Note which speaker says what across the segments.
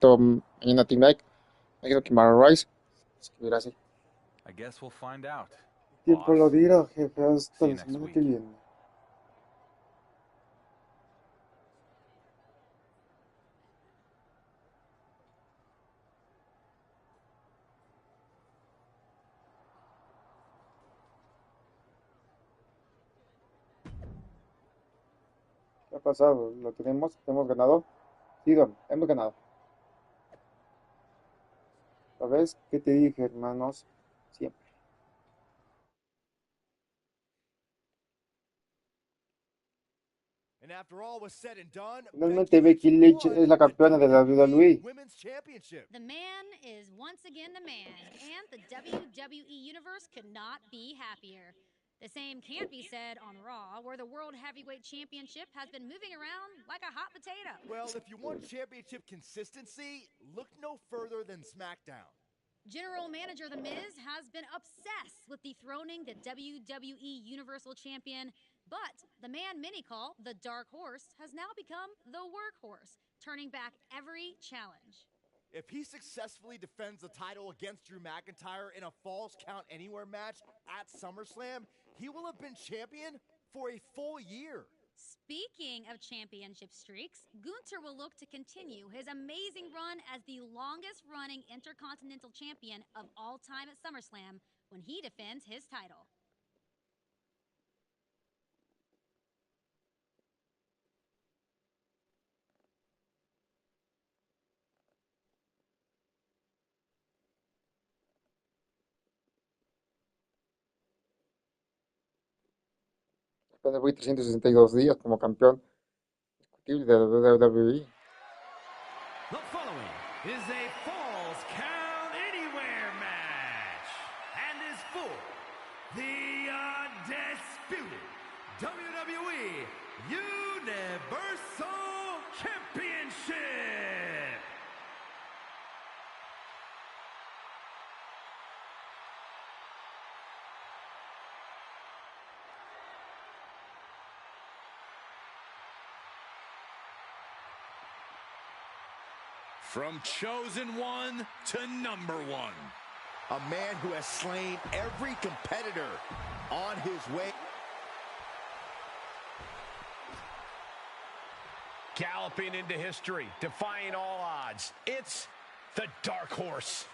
Speaker 1: mañana Team Nike. Me quedo que Mara Rice. Escribirá así.
Speaker 2: I guess we'll find out.
Speaker 1: Tiempo lo dirá, jefe. Hasta
Speaker 2: See you
Speaker 1: la
Speaker 2: next
Speaker 1: semana
Speaker 2: week.
Speaker 1: que viene. ¿Qué ha pasado? ¿Lo tenemos? ¿Hemos ganado? Sí, Don, hemos ganado. ¿Sabes qué te dije, hermanos? Siempre.
Speaker 3: And after all was said and done,
Speaker 1: Finalmente Becky Lynch es la campeona de la WWE.
Speaker 3: Women's Championship.
Speaker 4: The man is once again the man, and the WWE Universe could not be happier. The same can't be said on Raw, where the World Heavyweight Championship has been moving around like a hot potato.
Speaker 3: Well, if you want championship consistency, look no further than SmackDown.
Speaker 4: General Manager The Miz has been obsessed with dethroning the WWE Universal Champion, but the man many call the Dark Horse has now become the Workhorse, turning back every challenge.
Speaker 3: If he successfully defends the title against Drew McIntyre in a Falls Count Anywhere match at SummerSlam, he will have been champion for a full year.
Speaker 4: Speaking of championship streaks, Gunther will look to continue his amazing run as the longest running Intercontinental Champion of all time at SummerSlam when he defends his title.
Speaker 1: Apenas voy 362 días como campeón discutible de la WWE.
Speaker 5: The following is a Falls Count Anywhere match and is for the undisputed WWE Universal Championship.
Speaker 6: From chosen one to number one.
Speaker 3: A man who has slain every competitor on his way.
Speaker 5: Galloping into history, defying all odds. It's the Dark Horse.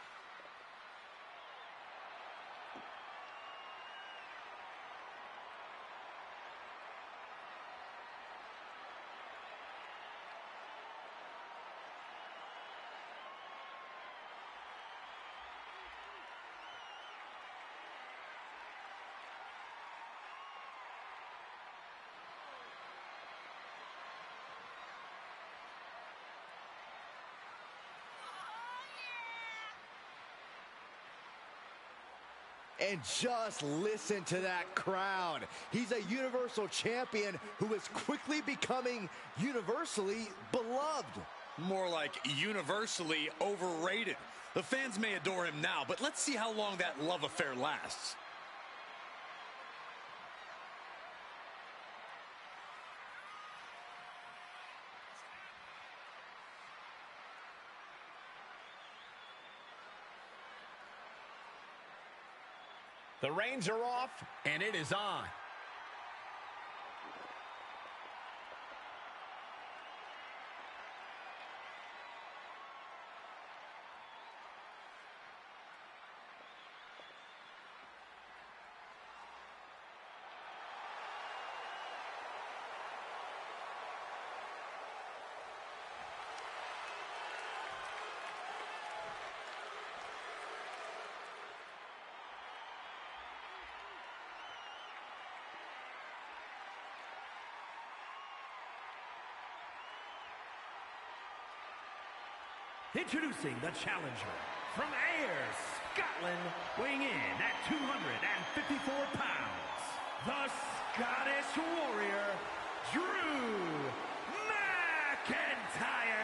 Speaker 3: And just listen to that crowd. He's a Universal Champion who is quickly becoming universally beloved.
Speaker 6: More like universally overrated. The fans may adore him now, but let's see how long that love affair lasts.
Speaker 5: The reins are off, and it is on. Introducing the challenger from Ayr, Scotland, weighing in at 254 pounds, the Scottish Warrior, Drew McIntyre.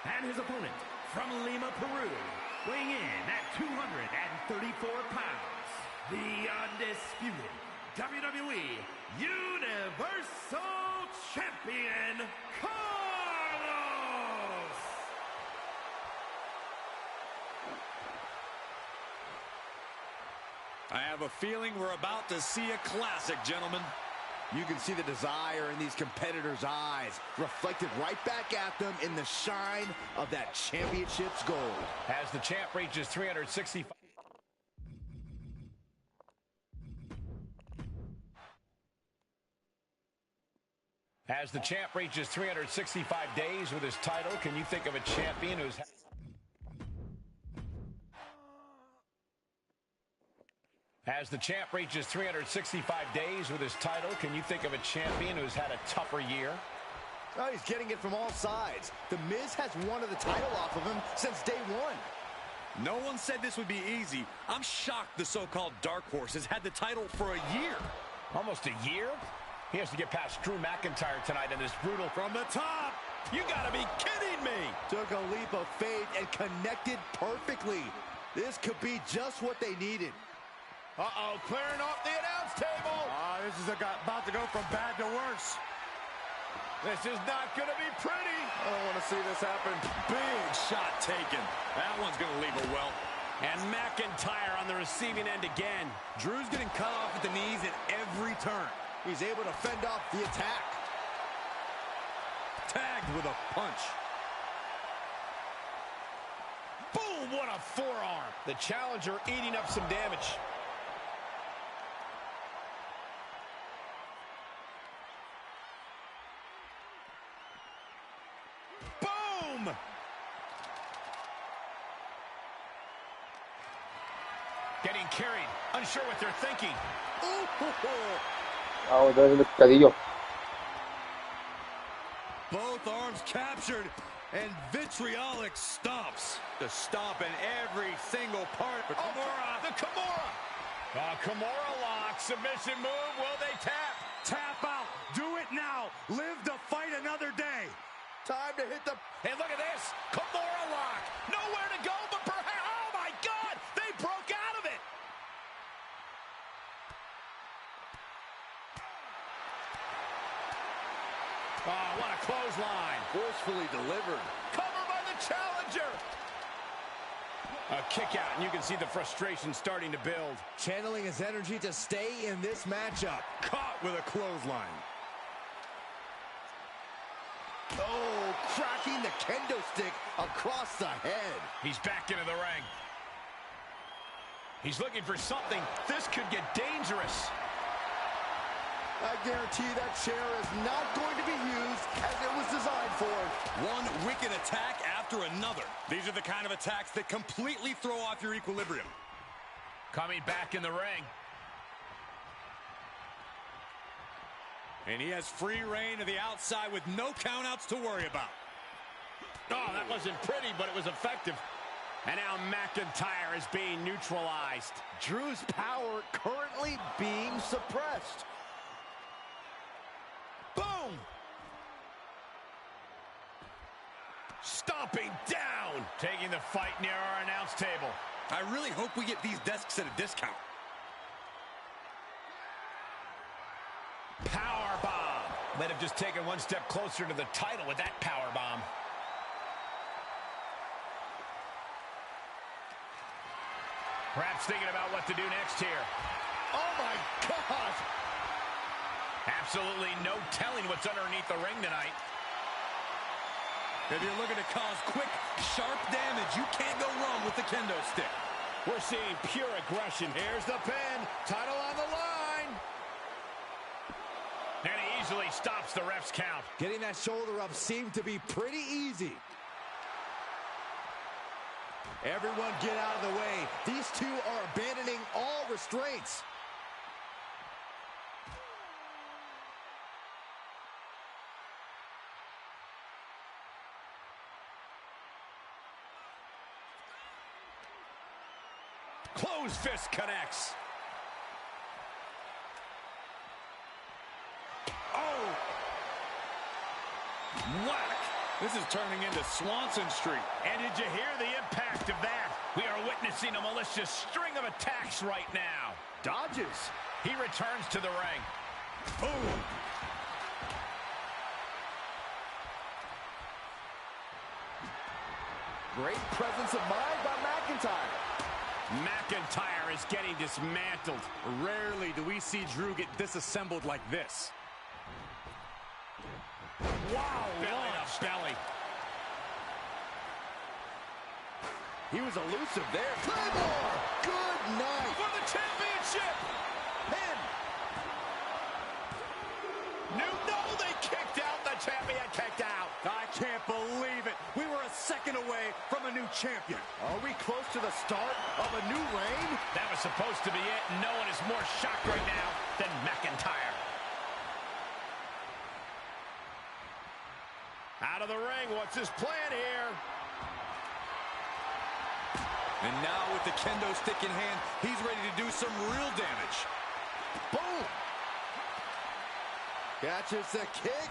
Speaker 5: And his opponent from Lima, Peru, weighing in at 234 pounds, the undisputed WWE Universal Champion, Carlos
Speaker 6: I have a feeling we're about to see a classic, gentlemen.
Speaker 3: You can see the desire in these competitors' eyes, reflected right back at them in the shine of that championship's gold.
Speaker 5: As the champ reaches 365. As the champ reaches 365 days with his title, can you think of a champion who's... As the champ reaches 365 days with his title, can you think of a champion who's had a tougher year?
Speaker 3: Oh, he's getting it from all sides. The Miz has wanted the title off of him since day one.
Speaker 6: No one said this would be easy. I'm shocked the so-called Dark Horse has had the title for a year.
Speaker 5: Almost a year? He has to get past Drew McIntyre tonight in this brutal...
Speaker 6: From the top! You gotta be kidding me!
Speaker 3: Took a leap of faith and connected perfectly. This could be just what they needed.
Speaker 5: Uh-oh, clearing off the announce table.
Speaker 3: This is about to go from bad to worse.
Speaker 5: This is not going to be pretty.
Speaker 3: I don't want to see this happen.
Speaker 6: Big shot taken. That one's gonna leave a welt.
Speaker 5: And McIntyre on the receiving end again.
Speaker 6: Drew's getting cut off at the knees at every turn.
Speaker 3: He's able to fend off the attack.
Speaker 6: Tagged with a punch.
Speaker 5: Boom, what a forearm. The challenger eating up some damage. Boom! Getting carried, unsure what they're thinking.
Speaker 1: Otra vez el picadillo.
Speaker 6: Both arms captured, and vitriolic stomps. The stomp in every single part.
Speaker 5: Kimura, the Kimura. Kimura lock, submission move, will they tap?
Speaker 3: Tap out. Do it now. Live to fight another day. Time to hit the...
Speaker 5: Hey, look at this. Kimura lock. Nowhere to go, but perhaps... Oh, my God. They broke out of it. Oh, what a clothesline.
Speaker 3: Forcefully delivered.
Speaker 5: Cover by the challenger. A kick out, and you can see the frustration starting to build.
Speaker 3: Channeling his energy to stay in this matchup.
Speaker 6: Caught with a clothesline.
Speaker 3: Oh, cracking the kendo stick across the head.
Speaker 5: He's back into the ring. He's looking for something. This could get dangerous.
Speaker 3: I guarantee that chair is not going to be used as it was designed for.
Speaker 6: One wicked attack after another. These are the kind of attacks that completely throw off your equilibrium.
Speaker 5: Coming back in the ring.
Speaker 6: And he has free reign to the outside with no countouts to worry about.
Speaker 5: Oh, that wasn't pretty, but it was effective. And now McIntyre is being neutralized.
Speaker 3: Drew's power currently being suppressed.
Speaker 5: Boom! Stomping down. Taking the fight near our announce table.
Speaker 6: I really hope we get these desks at a discount.
Speaker 5: Power bomb. Might have just taken one step closer to the title with that power bomb. Perhaps thinking about what to do next here.
Speaker 3: Oh, my God!
Speaker 5: Absolutely no telling what's underneath the ring tonight.
Speaker 6: If you're looking to cause quick, sharp damage, you can't go wrong with the kendo stick.
Speaker 5: We're seeing pure aggression. Here's the pin. Title on the line. And he easily stops the ref's count.
Speaker 3: Getting that shoulder up seemed to be pretty easy. Everyone get out of the way. These two are abandoning all restraints.
Speaker 5: Closed fist connects.
Speaker 6: Oh! Whack! This is turning into Swanson Street.
Speaker 5: And did you hear the impact of that? We are witnessing a malicious string of attacks right now.
Speaker 3: Dodges.
Speaker 5: He returns to the ring.
Speaker 6: Boom!
Speaker 3: Great presence of mind by McIntyre.
Speaker 5: McIntyre is getting dismantled.
Speaker 6: Rarely do we see Drew get disassembled like this.
Speaker 5: Wow, belly to belly.
Speaker 3: He was elusive there. Claymore! Good night!
Speaker 5: For the championship!
Speaker 3: Pin!
Speaker 5: No, they kicked out. The champion kicked out.
Speaker 6: I can't believe it. We were a second away from a new champion.
Speaker 3: Are we close to the start of a new reign?
Speaker 5: That was supposed to be it. No one is more shocked right now than McIntyre. Out of the ring, what's his plan here?
Speaker 6: And now with the kendo stick in hand, he's ready to do some real damage.
Speaker 3: Boom! Catches the kick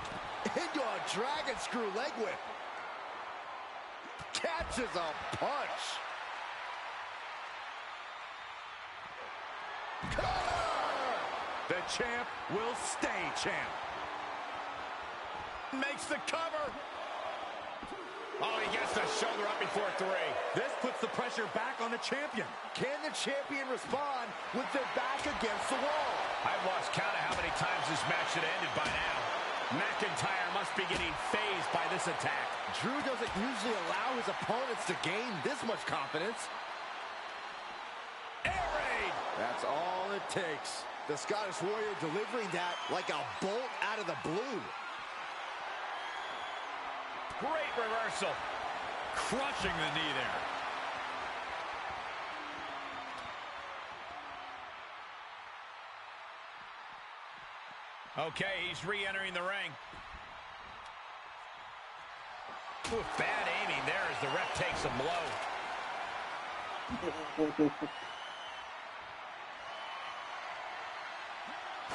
Speaker 3: into a dragon screw leg whip. Catches a punch. Cover!
Speaker 6: The champ will stay champ.
Speaker 5: Makes the cover. Oh, he gets the shoulder up before 3.
Speaker 6: This puts the pressure back on the champion.
Speaker 3: Can the champion respond with their back against the wall?
Speaker 5: I've lost count of how many times this match should have ended by now. McIntyre must be getting phased by this attack.
Speaker 3: Drew doesn't usually allow his opponents to gain this much confidence.
Speaker 5: Air raid!
Speaker 3: That's all it takes. The Scottish Warrior delivering that like a bolt out of the blue.
Speaker 5: Great reversal.
Speaker 6: Crushing the knee there.
Speaker 5: Okay, he's re-entering the ring. Ooh, bad aiming there as the ref takes a blow.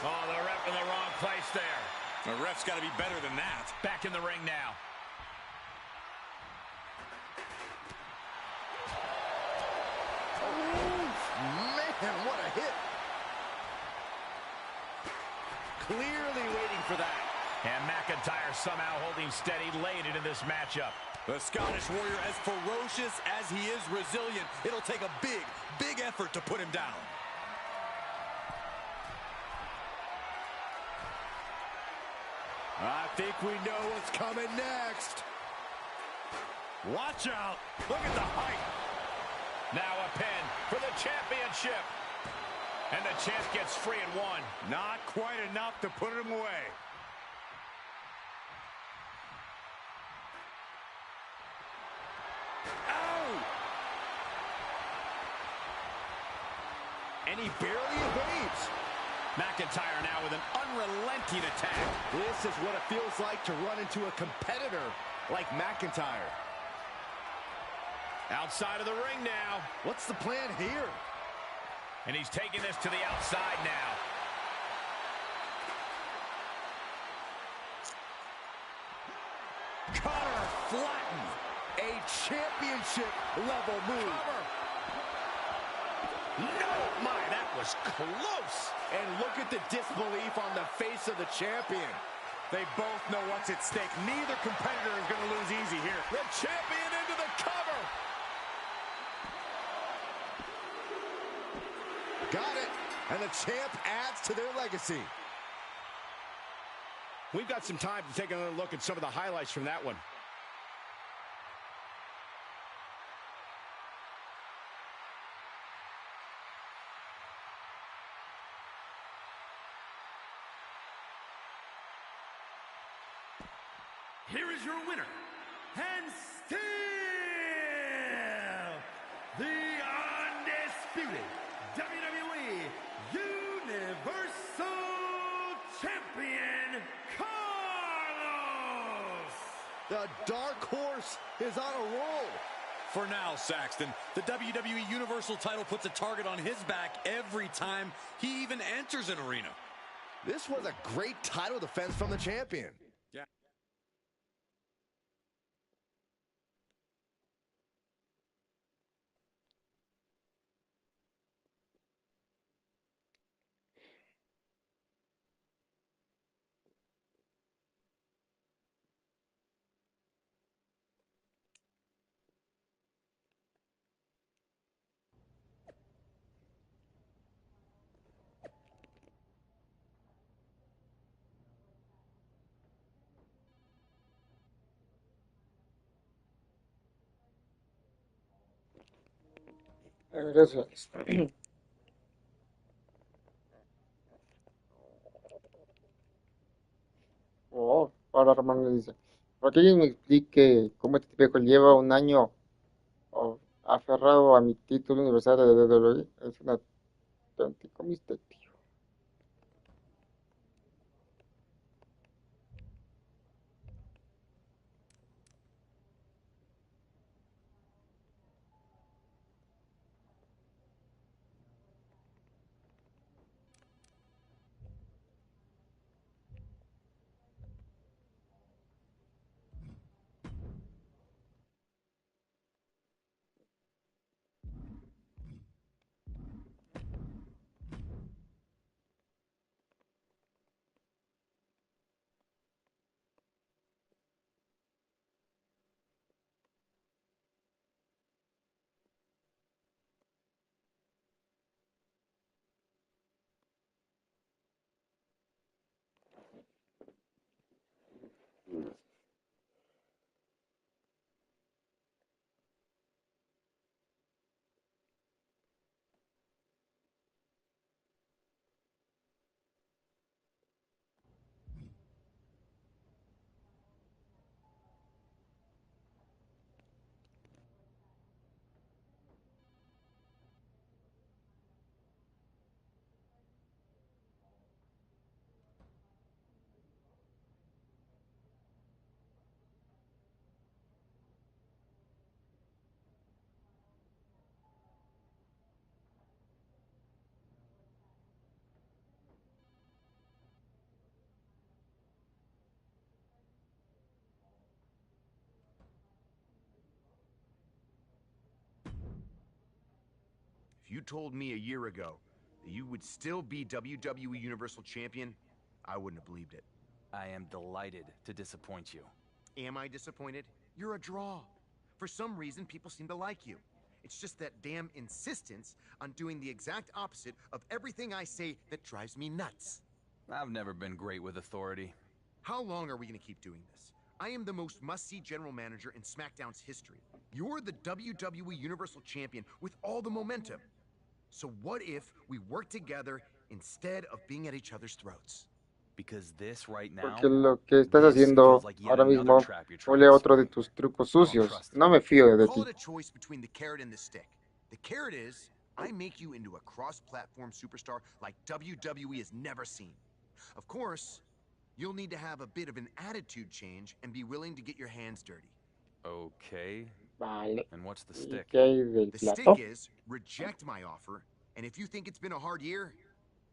Speaker 5: Oh, the ref in the wrong place there.
Speaker 6: The ref's got to be better than that.
Speaker 5: Back in the ring now.
Speaker 3: Man, what a hit. Clearly waiting for that.
Speaker 5: And McIntyre somehow holding steady late into this matchup.
Speaker 6: The Scottish Warrior, as ferocious as he is resilient, it'll take a big effort to put him down.
Speaker 3: I think we know what's coming next.
Speaker 6: Watch out. Look at the height.
Speaker 5: Now a pin for the championship. And the champ gets free in 1.
Speaker 6: Not quite enough to put him away.
Speaker 3: Ow! And he barely evades.
Speaker 5: McIntyre now with an unrelenting attack.
Speaker 3: This is what it feels like to run into a competitor like McIntyre.
Speaker 5: Outside of the ring now.
Speaker 3: What's the plan here?
Speaker 5: And he's taking this to the outside now.
Speaker 3: Connor flattened. A championship level move.
Speaker 5: Cover. No, my, that was close.
Speaker 3: And look at the disbelief on the face of the champion.
Speaker 6: They both know what's at stake. Neither competitor is going to lose easy here.
Speaker 5: The champion into the cover.
Speaker 3: Got it. And the champ adds to their legacy.
Speaker 5: We've got some time to take another look at some of the highlights from that one.
Speaker 7: Here is your winner, and still the undisputed WWE Universal Champion, Carlos!
Speaker 3: The Dark Horse is on a roll.
Speaker 6: For now, Saxton, the WWE Universal title puts a target on his back every time he even enters an arena.
Speaker 3: This was a great title defense from the champion.
Speaker 6: Yeah.
Speaker 1: Gracias. Oh, ahora Román le dice, ¿por qué alguien me explique cómo este viejo lleva un año oh, aferrado a mi título universal de WWE? Es un auténtico misterio.
Speaker 3: If you told me a year ago that you would still be WWE Universal Champion, I wouldn't have believed it.
Speaker 2: I am delighted to disappoint you.
Speaker 3: Am I disappointed? You're a draw. For some reason, people seem to like you. It's just that damn insistence on doing the exact opposite of everything I say that drives me nuts.
Speaker 2: I've never been great with authority.
Speaker 3: How long are we gonna keep doing this? I am the most must-see general manager in SmackDown's history. You're the WWE Universal Champion with all the momentum. So what if we work together instead of being at each other's throats?
Speaker 2: Because this right now,
Speaker 1: Porque lo que estás
Speaker 2: this
Speaker 1: haciendo
Speaker 2: feels like yet
Speaker 1: ahora
Speaker 2: another
Speaker 1: mismo
Speaker 2: trap you're
Speaker 1: huele
Speaker 2: trying
Speaker 1: a
Speaker 2: to
Speaker 1: otro de
Speaker 2: set.
Speaker 1: tus trucos
Speaker 2: I don't
Speaker 1: sucios.
Speaker 2: trust
Speaker 1: No me fío de
Speaker 3: Call
Speaker 1: ti.
Speaker 3: it a choice between the carrot and the stick. The carrot is, I make you into a cross-platform superstar like WWE has never seen. Of course, you'll need to have a bit of an attitude change and be willing to get your hands dirty.
Speaker 2: Okay.
Speaker 1: Vale.
Speaker 2: And what's the
Speaker 1: ¿Y
Speaker 2: stick?
Speaker 1: qué hay del
Speaker 3: The
Speaker 1: plato?
Speaker 3: stick is, reject my offer, and if you think it's been a hard year,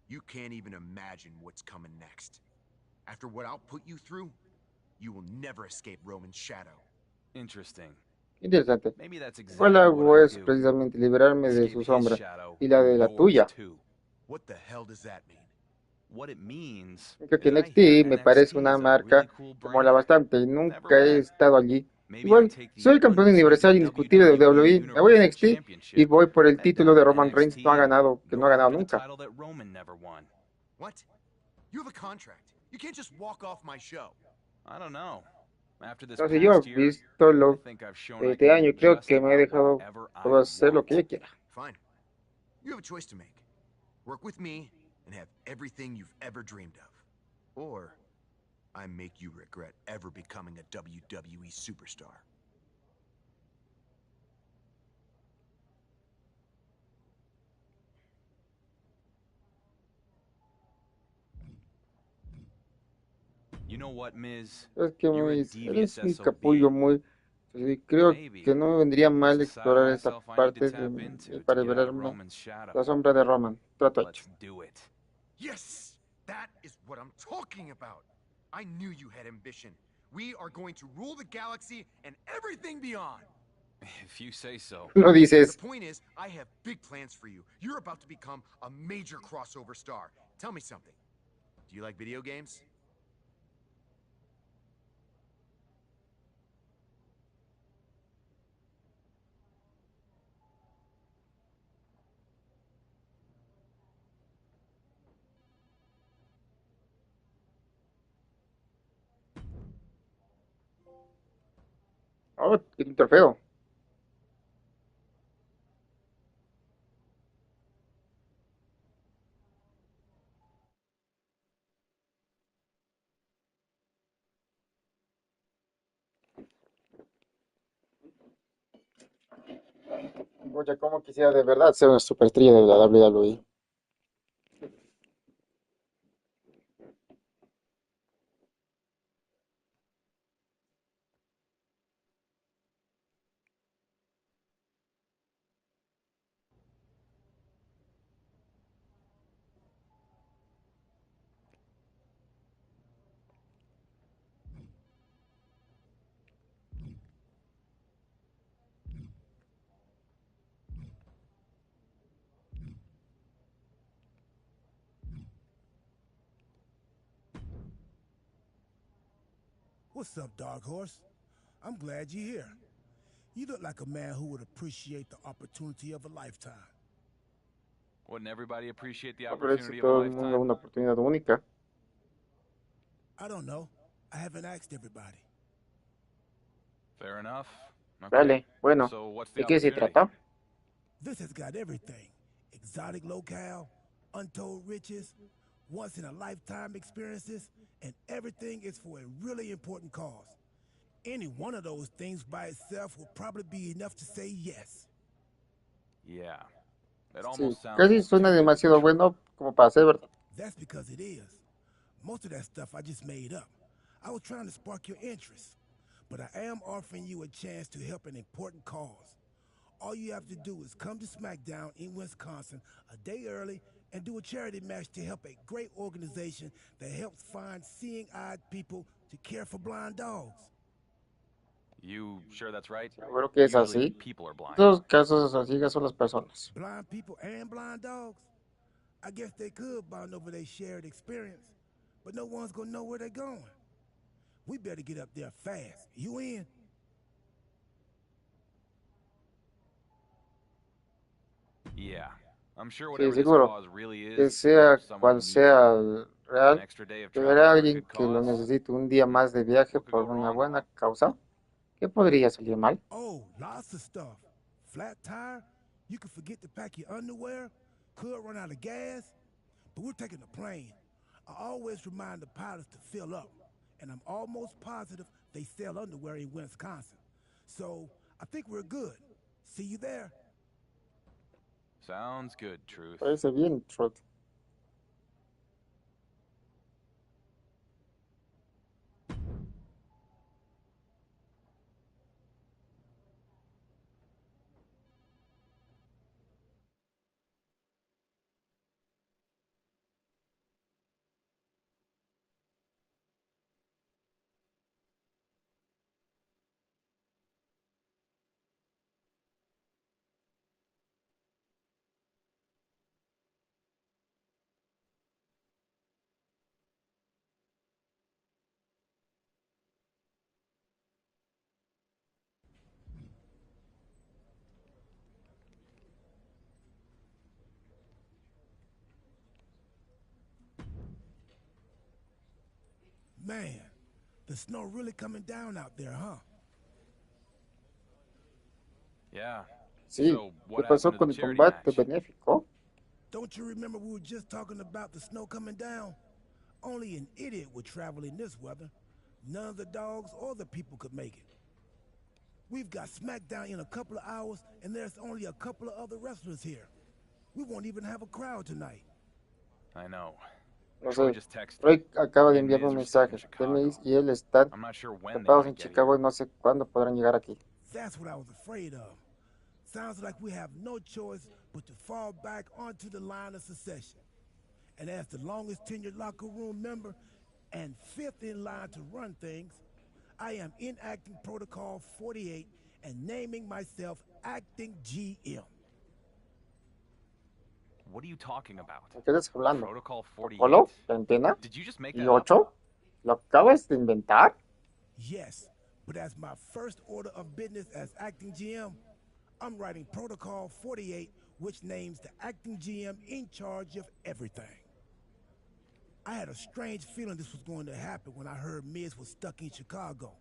Speaker 3: you can't even imagine what's coming next. After what I'll put you through, you will never escape Roman's shadow.
Speaker 2: Interesting.
Speaker 1: Interesante.
Speaker 2: Maybe that's
Speaker 1: Igual
Speaker 2: exactly what
Speaker 1: hago
Speaker 2: I'd
Speaker 1: es
Speaker 2: do.
Speaker 1: precisamente liberarme de
Speaker 2: Escape
Speaker 1: su
Speaker 2: his
Speaker 1: sombra
Speaker 2: shadow
Speaker 1: y la de
Speaker 2: and
Speaker 1: la
Speaker 2: yours
Speaker 1: tuya.
Speaker 2: too.
Speaker 3: What the hell does that mean?
Speaker 2: What it means
Speaker 1: Creo que
Speaker 2: is I hear
Speaker 1: NXT me parece
Speaker 2: NXT
Speaker 1: una
Speaker 2: is a
Speaker 1: marca
Speaker 2: really cool
Speaker 1: que mola
Speaker 2: brand.
Speaker 1: bastante y
Speaker 2: Never
Speaker 1: nunca he
Speaker 2: been.
Speaker 1: estado allí.
Speaker 2: Maybe I
Speaker 1: Igual,
Speaker 2: take the
Speaker 1: soy el campeón universal
Speaker 2: undisputed
Speaker 1: indiscutible de
Speaker 2: WWE
Speaker 1: WWE. Me voy a
Speaker 2: Universal
Speaker 1: NXT y
Speaker 2: Championship,
Speaker 1: voy por el
Speaker 2: head
Speaker 1: título
Speaker 2: down
Speaker 1: de
Speaker 2: to
Speaker 1: Roman Reigns que no ha
Speaker 2: NXT and
Speaker 1: ganado, que no ha
Speaker 2: go
Speaker 1: ganado
Speaker 2: after the
Speaker 1: nunca.
Speaker 2: title that Roman never won.
Speaker 3: What? You have a contract. You can't just walk off my show.
Speaker 2: I don't know. After this
Speaker 1: Entonces yo he
Speaker 2: past year,
Speaker 1: visto
Speaker 2: I
Speaker 1: lo
Speaker 2: think I've shown
Speaker 1: de
Speaker 2: I
Speaker 1: este
Speaker 2: can
Speaker 1: año
Speaker 2: do
Speaker 1: y creo
Speaker 2: just
Speaker 1: que me he
Speaker 2: about
Speaker 1: dejado
Speaker 2: whatever I
Speaker 1: puedo hacer lo
Speaker 2: want.
Speaker 1: que yo quiera.
Speaker 3: Fine. You have a choice to make. Work with me and have everything you've ever dreamed of. Or I make you regret ever becoming a WWE superstar.
Speaker 2: You know what, Miz?
Speaker 1: Es que
Speaker 2: You're a
Speaker 1: Mois,
Speaker 2: devious
Speaker 1: eres un
Speaker 2: SOB.
Speaker 1: capullo muy... y creo
Speaker 2: Maybe
Speaker 1: que no me vendría mal
Speaker 2: there's a side of
Speaker 1: explorar esa
Speaker 2: myself I need to
Speaker 1: parte de
Speaker 2: tap
Speaker 1: mí
Speaker 2: into
Speaker 1: para
Speaker 2: to get out of
Speaker 1: liberarme
Speaker 2: Roman's shadow.
Speaker 1: la sombra de Roman. Trato hecho.
Speaker 2: Let's do it.
Speaker 3: Yes! That is what I'm talking about. I knew you had ambition. We are going to rule the galaxy and everything beyond.
Speaker 2: If you say so.
Speaker 1: Lo
Speaker 3: The
Speaker 1: dices.
Speaker 3: point is, I have big plans for you. You're about to become a major crossover star. Tell me something. Do you like video games?
Speaker 1: Oh, tiene un trofeo. Oye, como quisiera de verdad ser una superestrella de la WWE.
Speaker 8: What's up, Dark Horse? I'm glad you're here. You look like a man who would appreciate the opportunity of a lifetime.
Speaker 2: Wouldn't everybody appreciate the
Speaker 1: No, pero es
Speaker 2: opportunity of a
Speaker 1: todo el mundo
Speaker 2: lifetime?
Speaker 1: una oportunidad única.
Speaker 8: I don't know. I haven't asked everybody.
Speaker 2: Fair enough. Okay.
Speaker 1: Vale, bueno,
Speaker 2: So what's the
Speaker 1: ¿de qué se
Speaker 2: opportunity?
Speaker 1: trata?
Speaker 8: This has got everything. Exotic locale, untold riches, once-in-a-lifetime experiences, and everything is for a really important cause. Any one of those things by itself will probably be enough to say yes.
Speaker 2: Yeah. That
Speaker 1: Sí,
Speaker 2: almost sounds
Speaker 1: casi
Speaker 2: too
Speaker 1: suena
Speaker 2: good to be
Speaker 1: demasiado
Speaker 2: true.
Speaker 1: bueno como para ser verdad.
Speaker 8: That's because it is. Most of that stuff I just made up. I was trying to spark your interest. But I am offering you a chance to help an important cause. All you have to do is come to SmackDown in Wisconsin a day early and do a charity match to help a great organization that helps find seeing-eyed people to care for blind dogs.
Speaker 2: You sure that's right?
Speaker 1: Seguro que es
Speaker 2: Usually
Speaker 1: así.
Speaker 2: people are blind.
Speaker 1: Los casos así son las personas.
Speaker 8: Blind people and blind dogs? I guess they could bond over their shared experience, but no one's gonna know where they're going. We better get up there fast. You in?
Speaker 2: Yeah. I'm sure
Speaker 1: Sí,
Speaker 2: whatever this
Speaker 1: seguro.
Speaker 2: cause really
Speaker 1: Que
Speaker 2: is,
Speaker 1: sea
Speaker 2: someone
Speaker 1: cual
Speaker 2: needs
Speaker 1: sea
Speaker 2: it.
Speaker 1: el
Speaker 2: An
Speaker 1: real,
Speaker 2: extra day of
Speaker 1: que
Speaker 2: travel
Speaker 1: verá a
Speaker 2: for a
Speaker 1: alguien
Speaker 2: good
Speaker 1: que lo
Speaker 2: cause.
Speaker 1: necesite un día más de viaje
Speaker 2: What could
Speaker 1: por
Speaker 2: go
Speaker 1: una
Speaker 2: wrong?
Speaker 1: buena causa. ¿Qué podría salir mal?
Speaker 8: Oh, lots of stuff. Flat tire? You could forget to pack your underwear? Could run out of gas? But we're taking the plane. I always remind the pilots to fill up. And I'm almost positive they sell underwear in Wisconsin. So, I think we're good. See you there.
Speaker 2: Sounds good, Truth.
Speaker 1: Parece bien, Truth.
Speaker 8: Man, the snow really coming down out there, huh?
Speaker 2: Yeah.
Speaker 1: Sí,
Speaker 2: So,
Speaker 1: ¿qué
Speaker 2: what
Speaker 1: pasó
Speaker 2: happened to
Speaker 1: con
Speaker 2: the
Speaker 1: el
Speaker 2: charity
Speaker 1: combate
Speaker 2: match?
Speaker 1: benéfico?
Speaker 8: Don't you remember we were just talking about the snow coming down? Only an idiot would travel in this weather. None of the dogs or the people could make it. We've got SmackDown in a couple of hours, and there's only a couple of other wrestlers here. We won't even have a crowd tonight.
Speaker 2: I know.
Speaker 1: No
Speaker 2: Troy
Speaker 1: sé,
Speaker 2: just texted.
Speaker 1: Troy acaba de
Speaker 2: Me and
Speaker 1: enviarme
Speaker 2: Miz
Speaker 1: un
Speaker 2: are stuck in
Speaker 1: mensaje.
Speaker 2: Chicago.
Speaker 1: Demis y él están
Speaker 2: I'm not sure when they
Speaker 1: ocupados en
Speaker 2: might get
Speaker 1: Chicago
Speaker 2: here.
Speaker 1: y no sé cuándo podrán llegar aquí.
Speaker 8: That's what I was afraid of. Sounds like we have no choice but to fall back onto the line of succession. And as the longest tenured locker room member and fifth in line to run things, I am enacting Protocol 48 and naming myself Acting GM.
Speaker 2: What are you talking about?
Speaker 1: ¿De qué estás hablando?
Speaker 2: Protocol 48?
Speaker 1: ¿Protocolo? ¿Veintena?
Speaker 2: Did you just make
Speaker 1: ¿Y
Speaker 2: that up?
Speaker 1: 8? ¿Lo acabas de inventar?
Speaker 8: Yes, but as my first order of business as Acting GM, I'm writing Protocol 48, which names the Acting GM in charge of everything. I had a strange feeling this was going to happen when I heard Miz was stuck in Chicago.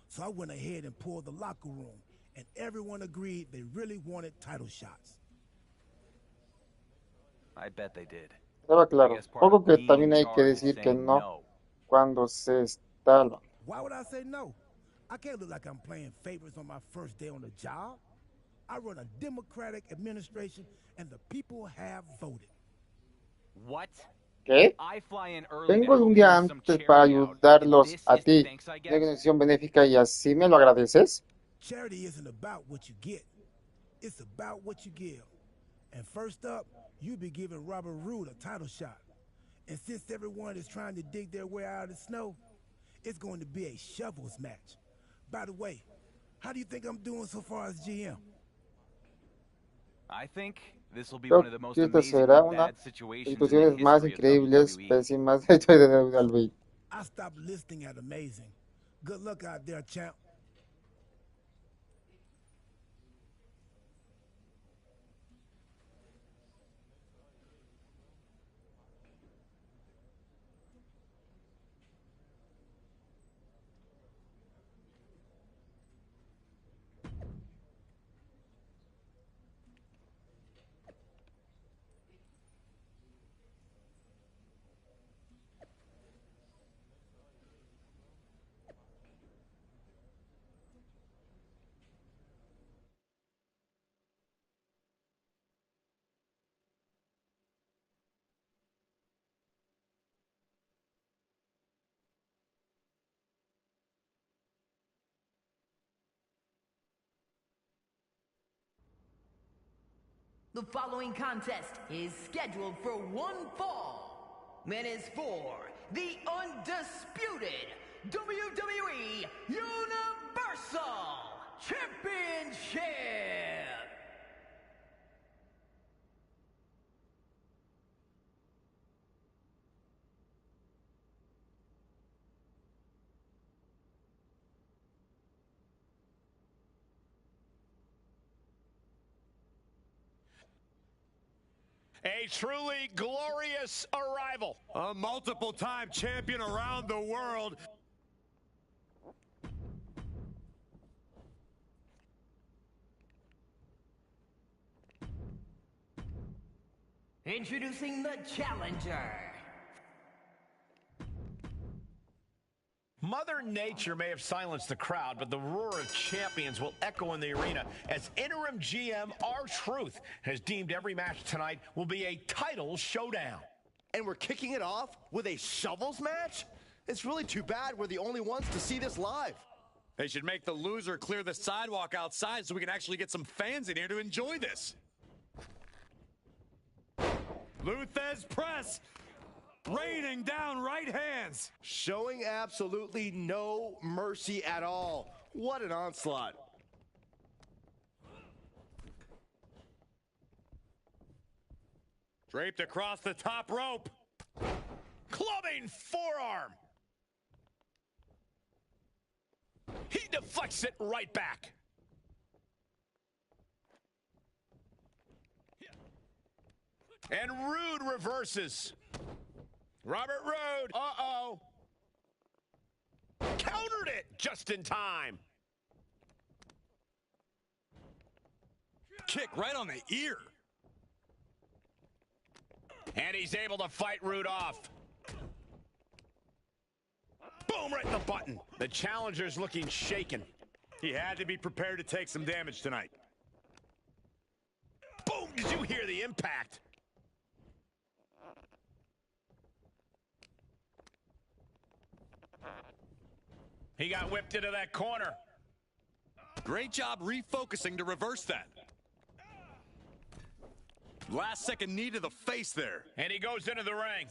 Speaker 8: So I went ahead and pulled the locker room, and everyone agreed they really wanted title shots.
Speaker 2: I bet they did.
Speaker 1: Estaba
Speaker 2: I
Speaker 1: claro.
Speaker 2: guess part
Speaker 1: Poco
Speaker 2: of
Speaker 1: que
Speaker 2: being
Speaker 1: también
Speaker 2: in
Speaker 1: hay que
Speaker 2: charge is
Speaker 1: decir que
Speaker 2: saying
Speaker 1: no
Speaker 2: no.
Speaker 1: cuando se está...
Speaker 8: Why would I say no? I can't look like I'm playing favorites on my first day on the job. I run a democratic administration, and the people have voted.
Speaker 2: What?
Speaker 1: ¿Qué?
Speaker 2: I fly in early to
Speaker 1: Vengo
Speaker 2: help
Speaker 1: un
Speaker 2: you
Speaker 1: día
Speaker 2: with some
Speaker 1: antes para
Speaker 2: charity out, and
Speaker 1: ayudarlos
Speaker 2: this
Speaker 1: a
Speaker 2: is the
Speaker 1: ti.
Speaker 2: thanks I
Speaker 1: Una
Speaker 2: get?
Speaker 1: organización benéfica y así me lo agradeces.
Speaker 8: Charity isn't about what you get. It's about what you give. And first up, you'll be giving Robert Roode a title shot. And since everyone is trying to dig their way out of the snow, it's going to be a shovels match. By the way, how do you think I'm doing so far as GM?
Speaker 2: I think this will be
Speaker 1: Creo
Speaker 2: one of the most
Speaker 1: que esta
Speaker 2: amazing
Speaker 1: será una
Speaker 2: bad
Speaker 1: de las
Speaker 2: situations in the
Speaker 1: situaciones más
Speaker 2: history of
Speaker 1: increíbles,
Speaker 2: WWE.
Speaker 1: pésimas de WWE.
Speaker 8: I stopped listening at amazing. Good luck out there, champ.
Speaker 9: The following contest is scheduled for one fall and is for the undisputed WWE Universal Championship.
Speaker 5: A truly glorious arrival.
Speaker 7: A multiple-time champion around the world.
Speaker 9: Introducing the challenger.
Speaker 5: Mother Nature may have silenced the crowd, but the roar of champions will echo in the arena as interim GM R-Truth has deemed every match tonight will be a title showdown.
Speaker 10: And we're kicking it off with a shovels match? It's really too bad we're the only ones to see this live.
Speaker 6: They should make the loser clear the sidewalk outside so we can actually get some fans in here to enjoy this.
Speaker 7: Lou Thesz press. Raining down right hands.
Speaker 10: Showing absolutely no mercy at all. What an onslaught.
Speaker 6: Draped across the top rope.
Speaker 5: Clubbing forearm. He deflects it right back. And Roode reverses. Robert Roode. Uh-oh. Countered it just in time.
Speaker 6: Kick right on the ear.
Speaker 5: And he's able to fight Roode off. Boom, right in the button. The challenger's looking shaken.
Speaker 7: He had to be prepared to take some damage tonight.
Speaker 5: Boom, did you hear the impact? He got whipped into that corner.
Speaker 6: Great job refocusing to reverse that. Last second knee to the face there.
Speaker 5: And he goes into the ring.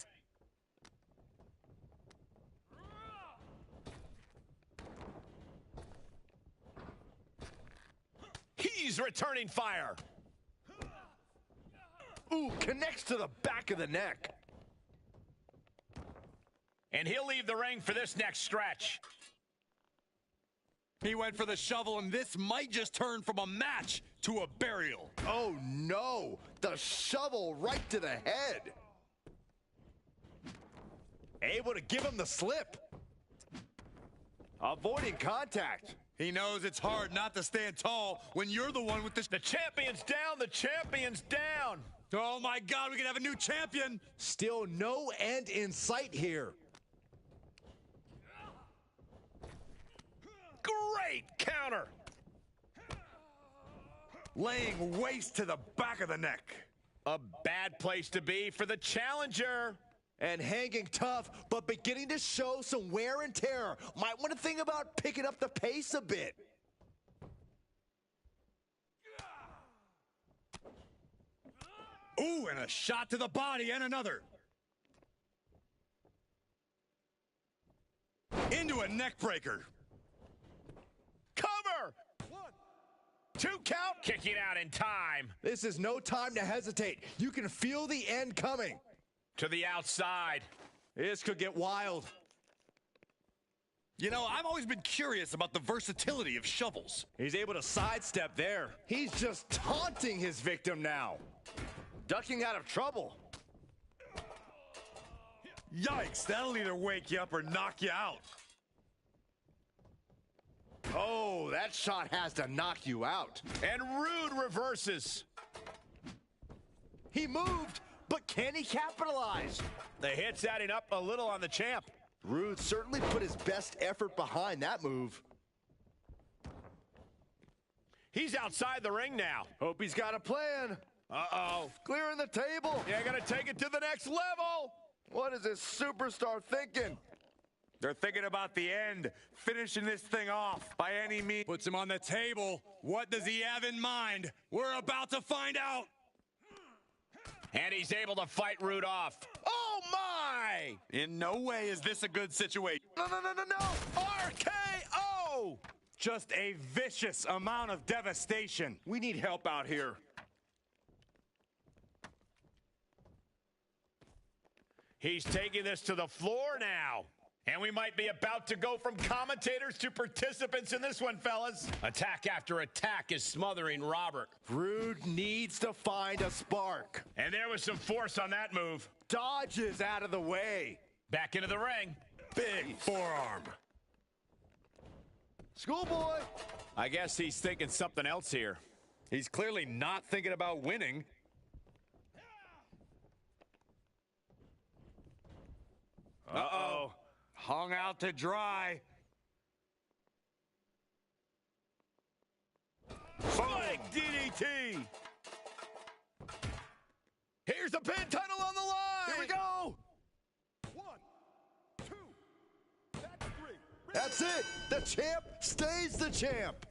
Speaker 5: He's returning fire.
Speaker 10: Ooh, connects to the back of the neck.
Speaker 5: And he'll leave the ring for this next stretch.
Speaker 6: He went for the shovel, and this might just turn from a match to a burial.
Speaker 10: Oh no, the shovel right to the head. Able to give him the slip. Avoiding contact.
Speaker 6: He knows it's hard not to stand tall when you're the one with the...
Speaker 5: The champion's down, the champion's down.
Speaker 6: Oh my God, we could have a new champion.
Speaker 10: Still no end in sight here.
Speaker 5: Great counter.
Speaker 7: laying waste to the back of the neck.
Speaker 5: A bad place to be for the challenger.
Speaker 10: And hanging tough, but beginning to show some wear and tear. Might want to think about picking up the pace a bit.
Speaker 7: Ooh, and a shot to the body and another. Into a neck breaker.
Speaker 5: Cover! 2 count. Kicking out in time.
Speaker 10: This is no time to hesitate. You can feel the end coming.
Speaker 5: To the outside.
Speaker 10: This could get wild.
Speaker 6: You know, I've always been curious about the versatility of Shovels.
Speaker 10: He's able to sidestep there. He's just taunting his victim now. Ducking out of trouble.
Speaker 7: Yikes, that'll either wake you up or knock you out.
Speaker 10: Oh, that shot has to knock you out.
Speaker 5: And Rude reverses.
Speaker 10: He moved, but can he capitalize?
Speaker 5: The hit's adding up a little on the champ.
Speaker 10: Rude certainly put his best effort behind that move.
Speaker 5: He's outside the ring now.
Speaker 10: Hope he's got a plan.
Speaker 5: Uh-oh.
Speaker 10: Clearing the table.
Speaker 5: Yeah, gotta take it to the next level.
Speaker 10: What is this superstar thinking?
Speaker 7: They're thinking about the end, finishing this thing off by any means. Puts him on the table. What does he have in mind? We're about to find out.
Speaker 5: And he's able to fight Rude off.
Speaker 10: Oh, my!
Speaker 6: In no way is this a good situation.
Speaker 10: No.
Speaker 7: RKO! Just a vicious amount of devastation. We need help out here.
Speaker 5: He's taking this to the floor now. And we might be about to go from commentators to participants in this one, fellas. Attack after attack is smothering Robert.
Speaker 10: Rude needs to find a spark.
Speaker 5: And there was some force on that move.
Speaker 10: Dodges out of the way.
Speaker 5: Back into the ring.
Speaker 7: Big forearm.
Speaker 10: Schoolboy.
Speaker 5: I guess he's thinking something else here.
Speaker 6: He's clearly not thinking about winning.
Speaker 7: Uh-oh. Hung out to dry.
Speaker 5: Big DDT. Here's the pin title on the line.
Speaker 10: Here we go.
Speaker 7: 1, 2, that's 3.
Speaker 10: That's it. The champ stays the champ.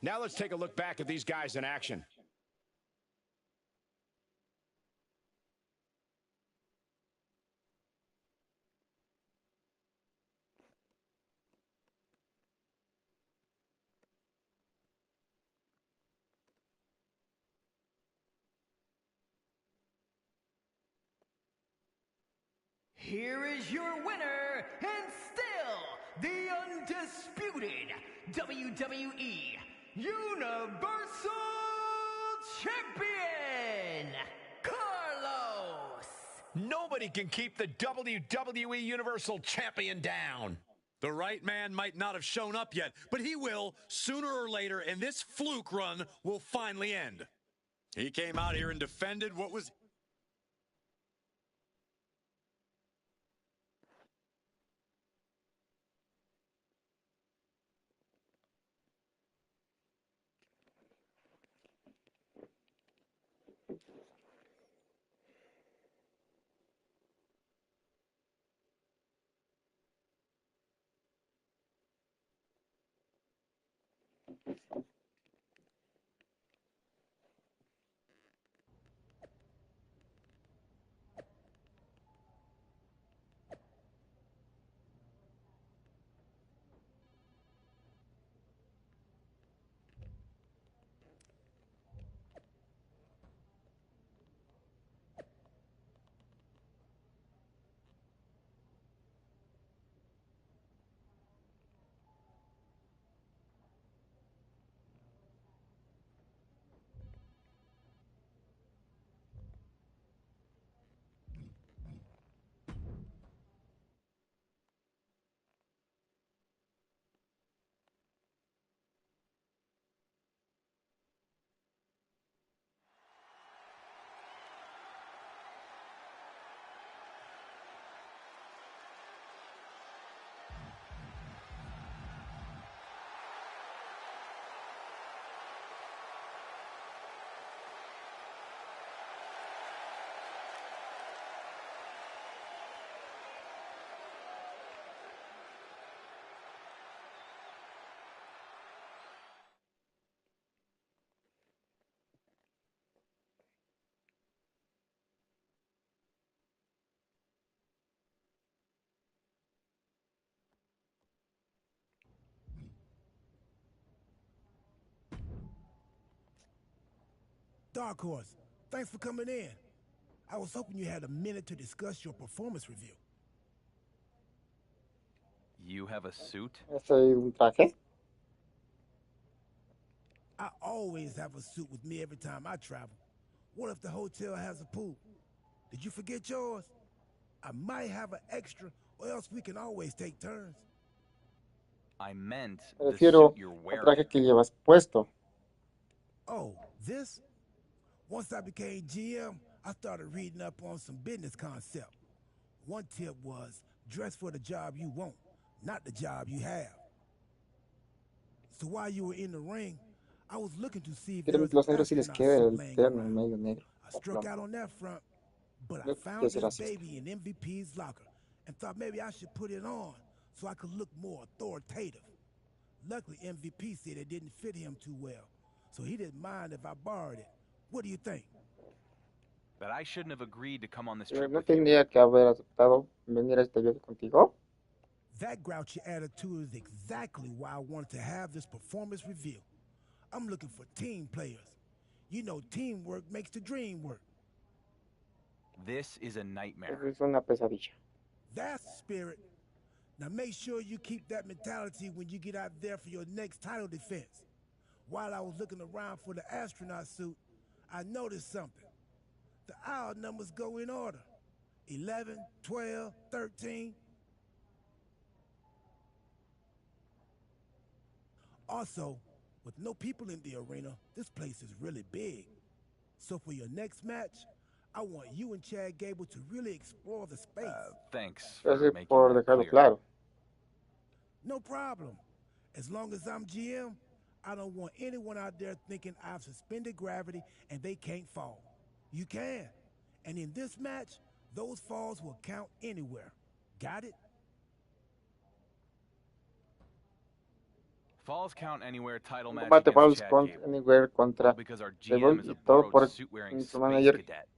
Speaker 5: Now let's take a look back at these guys in action.
Speaker 9: Here is your winner, and still the undisputed WWE Universal Champion, Carlos!
Speaker 5: Nobody can keep the WWE Universal Champion down.
Speaker 6: The right man might not have shown up yet, but he will sooner or later, and this fluke run will finally end. He came out here and defended what was...
Speaker 8: Dark Horse, thanks for coming in. I was hoping you had a minute to discuss your performance review.
Speaker 2: You have a suit?
Speaker 1: ¿Es un traje?
Speaker 8: I always have a suit with me every time I travel. What if the hotel has a pool? Did you forget yours? I might have an extra, or else we can always take turns.
Speaker 2: I meant the
Speaker 1: Prefiero
Speaker 2: suit you're
Speaker 1: el
Speaker 2: wearing.
Speaker 1: traje que llevas puesto.
Speaker 8: Oh, this? Once I became GM, I started reading up on some business concept. One tip was, dress for the job you want, not the job you have. So while you were in the ring, I was looking to see if there was
Speaker 1: Los
Speaker 8: an
Speaker 1: negros sí les
Speaker 8: astronaut
Speaker 1: queda
Speaker 8: suit
Speaker 1: el
Speaker 8: laying
Speaker 1: terno
Speaker 8: around.
Speaker 1: medio negro.
Speaker 8: I struck out on that front, but I
Speaker 1: Creo
Speaker 8: found
Speaker 1: que será
Speaker 8: this
Speaker 1: así.
Speaker 8: baby in MVP's locker and thought maybe I should put it on so I could look more authoritative. Luckily, MVP said it didn't fit him too well, so he didn't mind if I borrowed it. What do you think?
Speaker 2: That I shouldn't have agreed to come on this trip
Speaker 1: ¿No
Speaker 2: with you.
Speaker 1: tendría que haber aceptado venir a este viaje contigo?
Speaker 8: That grouchy attitude is exactly why I wanted to have this performance review. I'm looking for team players. You know, teamwork makes the dream work.
Speaker 2: This is a nightmare.
Speaker 1: Es una pesadilla.
Speaker 8: That's the spirit. Now make sure you keep that mentality when you get out there for your next title defense. While I was looking around for the astronaut suit, I noticed something. The aisle numbers go in order. 11, 12, 13. Also, with no people in the arena, this place is really big. So for your next match, I want you and Chad Gable to really explore the space.
Speaker 2: Thanks for
Speaker 1: Gracias
Speaker 2: making
Speaker 1: por
Speaker 2: that
Speaker 1: dejarlo
Speaker 2: clear.
Speaker 1: claro.
Speaker 8: No problem. As long as I'm GM, I don't want anyone out there thinking I've suspended gravity and they can't fall. You can. And in this match, those falls will count anywhere. Got it?
Speaker 2: Falls count anywhere title match
Speaker 1: Combate Falls
Speaker 2: against Chad
Speaker 1: con
Speaker 2: Gable.
Speaker 1: Anywhere contra
Speaker 2: All because our
Speaker 1: Gable
Speaker 2: GM is
Speaker 1: y
Speaker 2: a
Speaker 1: todo por
Speaker 2: borrowed suit-wearing
Speaker 1: nuestro
Speaker 2: space
Speaker 1: manager,
Speaker 2: cadet.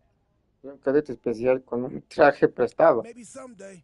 Speaker 1: un cadete especial con un traje prestado.
Speaker 8: Maybe someday.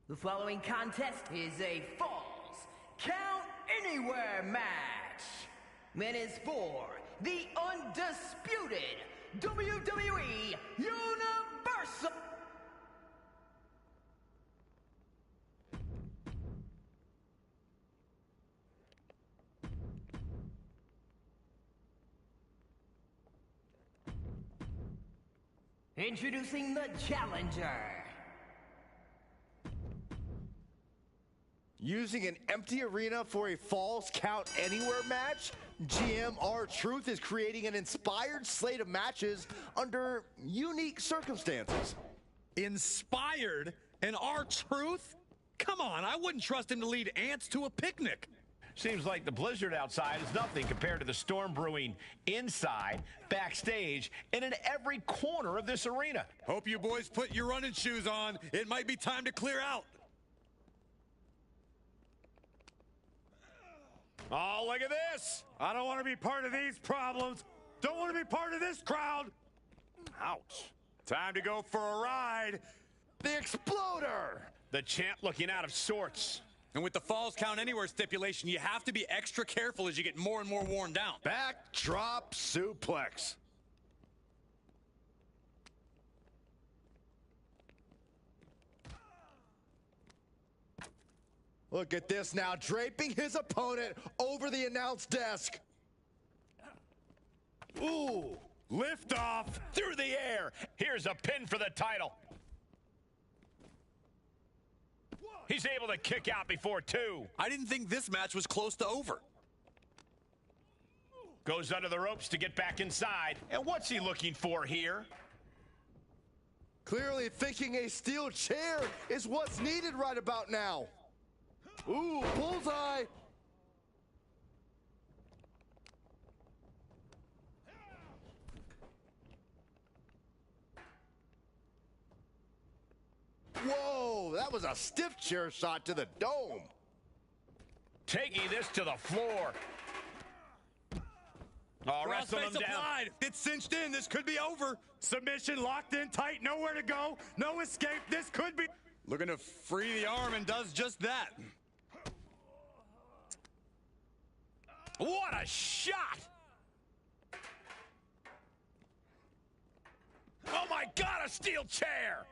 Speaker 9: The following contest is a Falls Count Anywhere match. And is for the undisputed WWE Universal. Introducing the challenger.
Speaker 10: Using an empty arena for a Falls Count Anywhere match, GM R-Truth is creating an inspired slate of matches under unique circumstances.
Speaker 6: Inspired? And R-Truth? Come on, I wouldn't trust him to lead ants to a picnic.
Speaker 5: Seems like the blizzard outside is nothing compared to the storm brewing inside, backstage, and in every corner of this arena.
Speaker 6: Hope you boys put your running shoes on. It might be time to clear out.
Speaker 7: Oh, look at this. I don't want to be part of these problems. Don't want to be part of this crowd. Ouch. Time to go for a ride.
Speaker 10: The Exploder!
Speaker 5: The champ looking out of sorts.
Speaker 6: And with the Falls Count Anywhere stipulation, you have to be extra careful as you get more and more worn down.
Speaker 7: Backdrop suplex.
Speaker 10: Look at this now, draping his opponent over the announce desk.
Speaker 5: Ooh, lift off through the air. Here's a pin for the title. He's able to kick out before two.
Speaker 6: I didn't think this match was close to over.
Speaker 5: Goes under the ropes to get back inside. And what's he looking for here?
Speaker 10: Clearly thinking a steel chair is what's needed right about now. Ooh, bullseye. Whoa, that was a stiff chair shot to the dome.
Speaker 5: Taking this to the floor. Oh, wrestle him down.
Speaker 7: Applied. It's cinched in. This could be over. Submission locked in tight. Nowhere to go. No escape. This could be. Looking to free the arm and does just that.
Speaker 5: What a shot! Oh my God, a steel chair!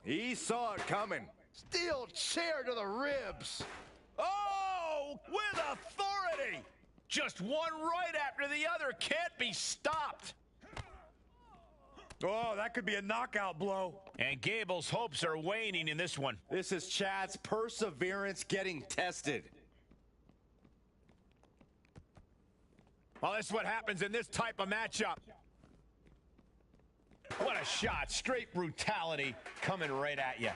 Speaker 10: He saw it coming. Steel chair to the ribs.
Speaker 5: Oh, with authority! Just one right after the other, can't be stopped.
Speaker 7: Oh, that could be a knockout blow.
Speaker 5: And Gable's hopes are waning in this one.
Speaker 10: This is Chad's perseverance getting tested.
Speaker 5: Well, this is what happens in this type of matchup. What a shot. Straight brutality coming right at you.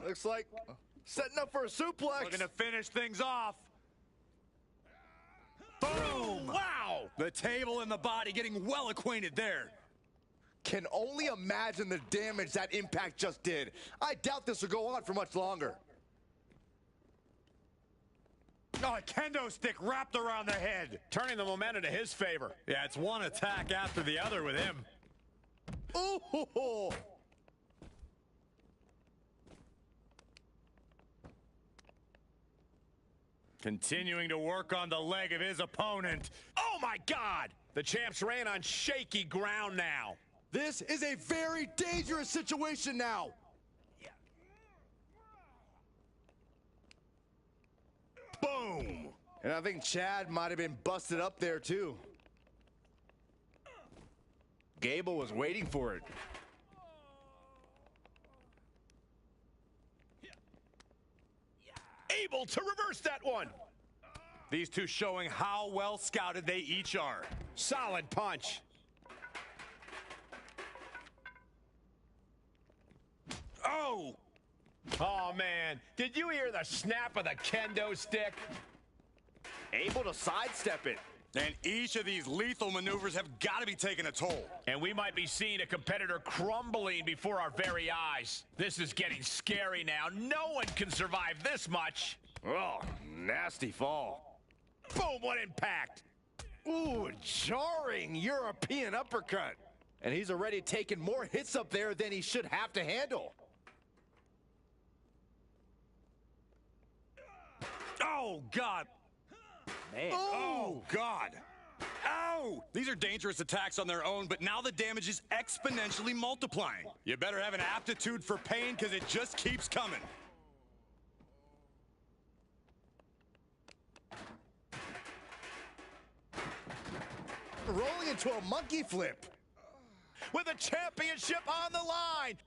Speaker 10: Looks like setting up for a suplex.
Speaker 7: Looking to finish things off.
Speaker 5: Boom! Wow!
Speaker 7: The table and the body getting well acquainted there.
Speaker 10: Can only imagine the damage that impact just did. I doubt this will go on for much longer.
Speaker 7: Oh, a kendo stick wrapped around the head.
Speaker 5: Turning the momentum to his favor.
Speaker 7: Yeah, it's one attack after the other with him.
Speaker 10: Ooh!
Speaker 7: Continuing to work on the leg of his opponent.
Speaker 5: Oh my God! The champ's ran on shaky ground now.
Speaker 10: This is a very dangerous situation now.
Speaker 5: Boom!
Speaker 10: And I think Chad might have been busted up there too. Gable was waiting for it.
Speaker 5: Able to reverse that one.
Speaker 7: These two showing how well scouted they each are.
Speaker 5: Solid punch.
Speaker 7: Oh!
Speaker 5: Oh, man. Did you hear the snap of the kendo stick?
Speaker 10: Able to sidestep it.
Speaker 7: And each of these lethal maneuvers have got to be taking a toll.
Speaker 5: And we might be seeing a competitor crumbling before our very eyes. This is getting scary now. No one can survive this much.
Speaker 10: Oh, nasty fall.
Speaker 5: Boom, what impact.
Speaker 10: Ooh, jarring European uppercut. And he's already taken more hits up there than he should have to handle.
Speaker 7: Oh, God.
Speaker 10: Man.
Speaker 7: Oh, God. Ow! These are dangerous attacks on their own, but now the damage is exponentially multiplying. You better have an aptitude for pain because it just keeps coming.
Speaker 10: Rolling into a monkey flip.
Speaker 5: With a championship on the line.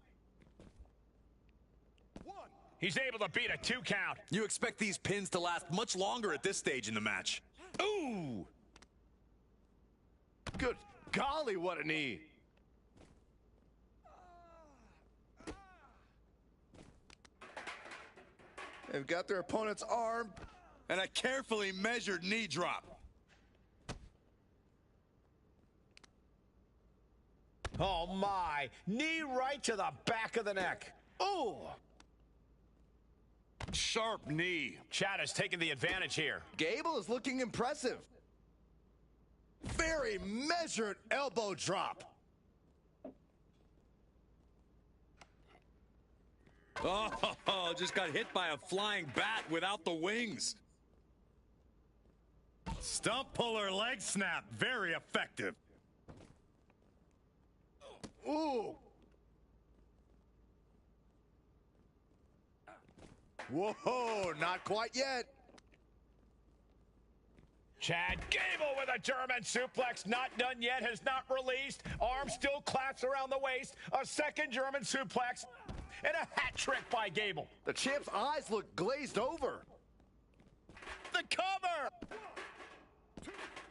Speaker 5: He's able to beat a 2 count.
Speaker 7: You expect these pins to last much longer at this stage in the match.
Speaker 5: Ooh!
Speaker 10: Good golly, what a knee. They've got their opponent's arm.
Speaker 7: And a carefully measured knee drop.
Speaker 5: Oh, my. Knee right to the back of the neck. Ooh!
Speaker 7: Sharp knee.
Speaker 5: Chad has taken the advantage here.
Speaker 10: Gable is looking impressive. Very measured elbow drop.
Speaker 7: Oh, just got hit by a flying bat without the wings. Stump puller leg snap. Very effective.
Speaker 10: Ooh. Whoa, not quite yet.
Speaker 5: Chad Gable with a German suplex, not done yet, has not released. Arm still clasped around the waist. A second German suplex, and a hat trick by Gable.
Speaker 10: The champ's eyes look glazed over.
Speaker 5: The cover!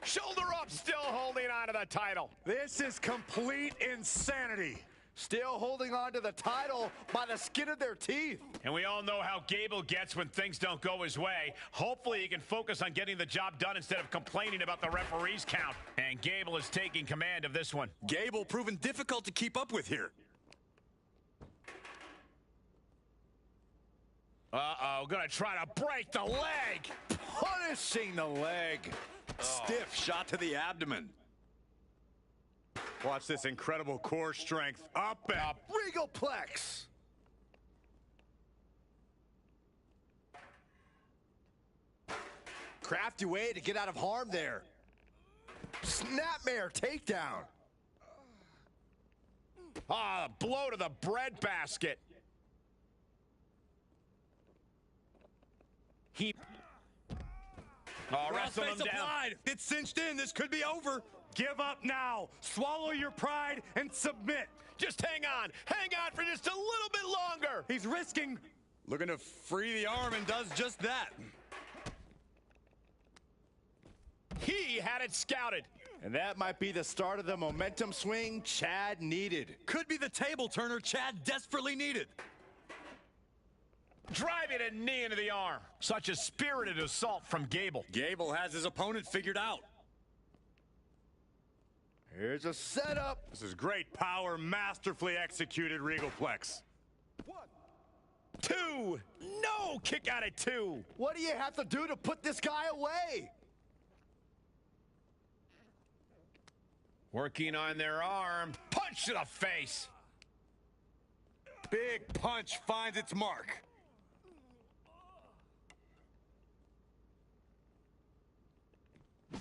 Speaker 5: Shoulder up, still holding on to the title.
Speaker 6: This is complete insanity.
Speaker 10: Still holding on to the title by the skin of their teeth.
Speaker 5: And we all know how Gable gets when things don't go his way. Hopefully he can focus on getting the job done instead of complaining about the referee's count. And Gable is taking command of this one.
Speaker 7: Gable proven difficult to keep up with here.
Speaker 5: Uh-oh, gonna try to break the leg.
Speaker 10: Punishing the leg.
Speaker 7: Stiff shot to the abdomen.
Speaker 6: Watch this incredible core strength. Up and up.
Speaker 10: Regal Plex. Crafty way to get out of harm there. Snapmare takedown.
Speaker 5: Ah, blow to the breadbasket. He... Oh, wrestle him down.
Speaker 6: Applied. It's cinched in. This could be over. Give up now. Swallow your pride and submit.
Speaker 5: Just hang on. Hang on for just a little bit longer.
Speaker 6: He's risking.
Speaker 7: Looking to free the arm and does just that.
Speaker 5: He had it scouted.
Speaker 10: And that might be the start of the momentum swing Chad needed.
Speaker 7: Could be the table turner Chad desperately needed.
Speaker 5: Driving a knee into the arm. Such a spirited assault from Gable.
Speaker 7: Gable has his opponent figured out.
Speaker 10: Here's a setup.
Speaker 6: This is great power, masterfully executed Regalplex.
Speaker 5: 2. No, kick out at 2.
Speaker 10: What do you have to do to put this guy away?
Speaker 5: Working on their arm. Punch to the face.
Speaker 6: Big punch finds its mark.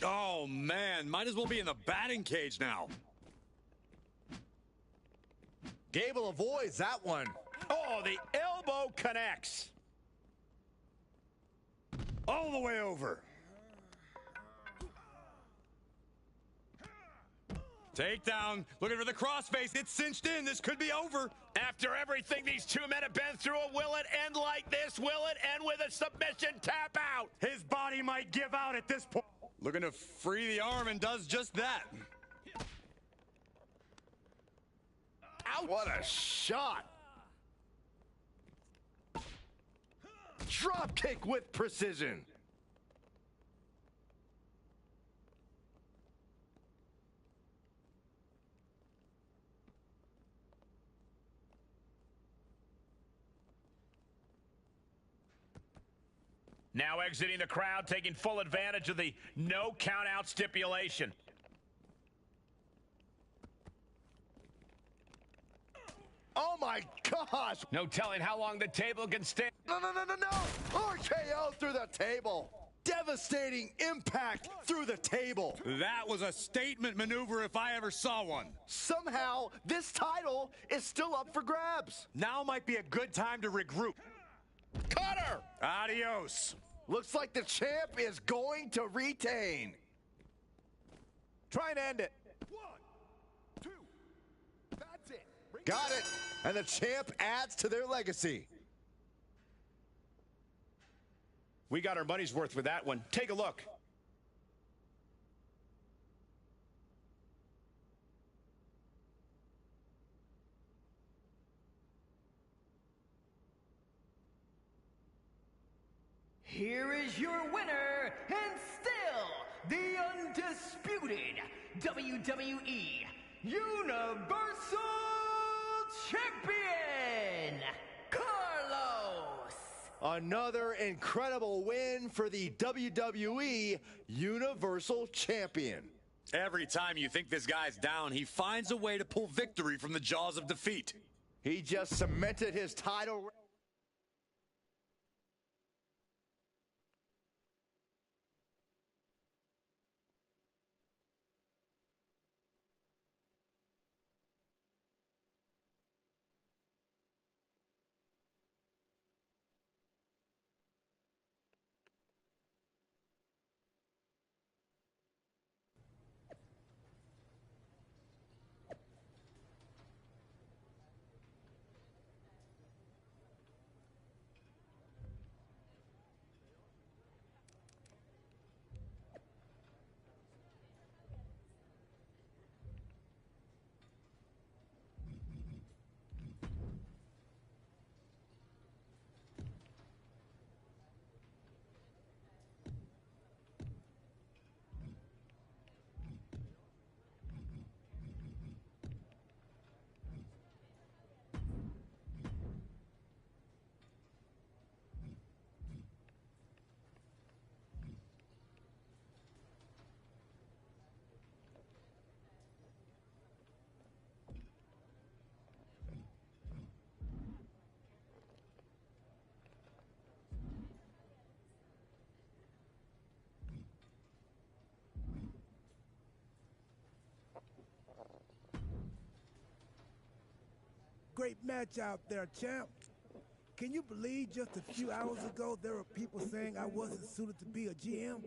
Speaker 7: Oh, man. Might as well be in the batting cage now.
Speaker 10: Gable avoids that one.
Speaker 5: Oh, the elbow connects.
Speaker 6: All the way over.
Speaker 7: Takedown. Looking for the crossface. It's cinched in. This could be over.
Speaker 5: After everything these two men have been through, will it end like this? Will it end with a submission tap out?
Speaker 6: His body might give out at this point.
Speaker 7: Looking to free the arm and does just that.
Speaker 10: Ouch. What a shot. Drop kick with precision.
Speaker 5: Now exiting the crowd, taking full advantage of the no count out stipulation.
Speaker 10: Oh my gosh!
Speaker 5: No telling how long the table can stand.
Speaker 10: No! RKO through the table. Devastating impact through the table.
Speaker 6: That was a statement maneuver if I ever saw one.
Speaker 10: Somehow, this title is still up for grabs.
Speaker 6: Now might be a good time to regroup.
Speaker 5: Cutter!
Speaker 6: Adios.
Speaker 10: Looks like the champ is going to retain.
Speaker 6: Try and end it.
Speaker 10: 1, 2, that's it. Got it. And the champ adds to their legacy.
Speaker 5: We got our money's worth with that one. Take a look.
Speaker 9: Here is your winner, and still the undisputed WWE Universal Champion, Carlos.
Speaker 10: Another incredible win for the WWE Universal Champion.
Speaker 7: Every time you think this guy's down, he finds a way to pull victory from the jaws of defeat.
Speaker 10: He just cemented his title.
Speaker 8: great match out there, champ. Can you believe just a few hours ago there were people saying I wasn't suited to be a GM?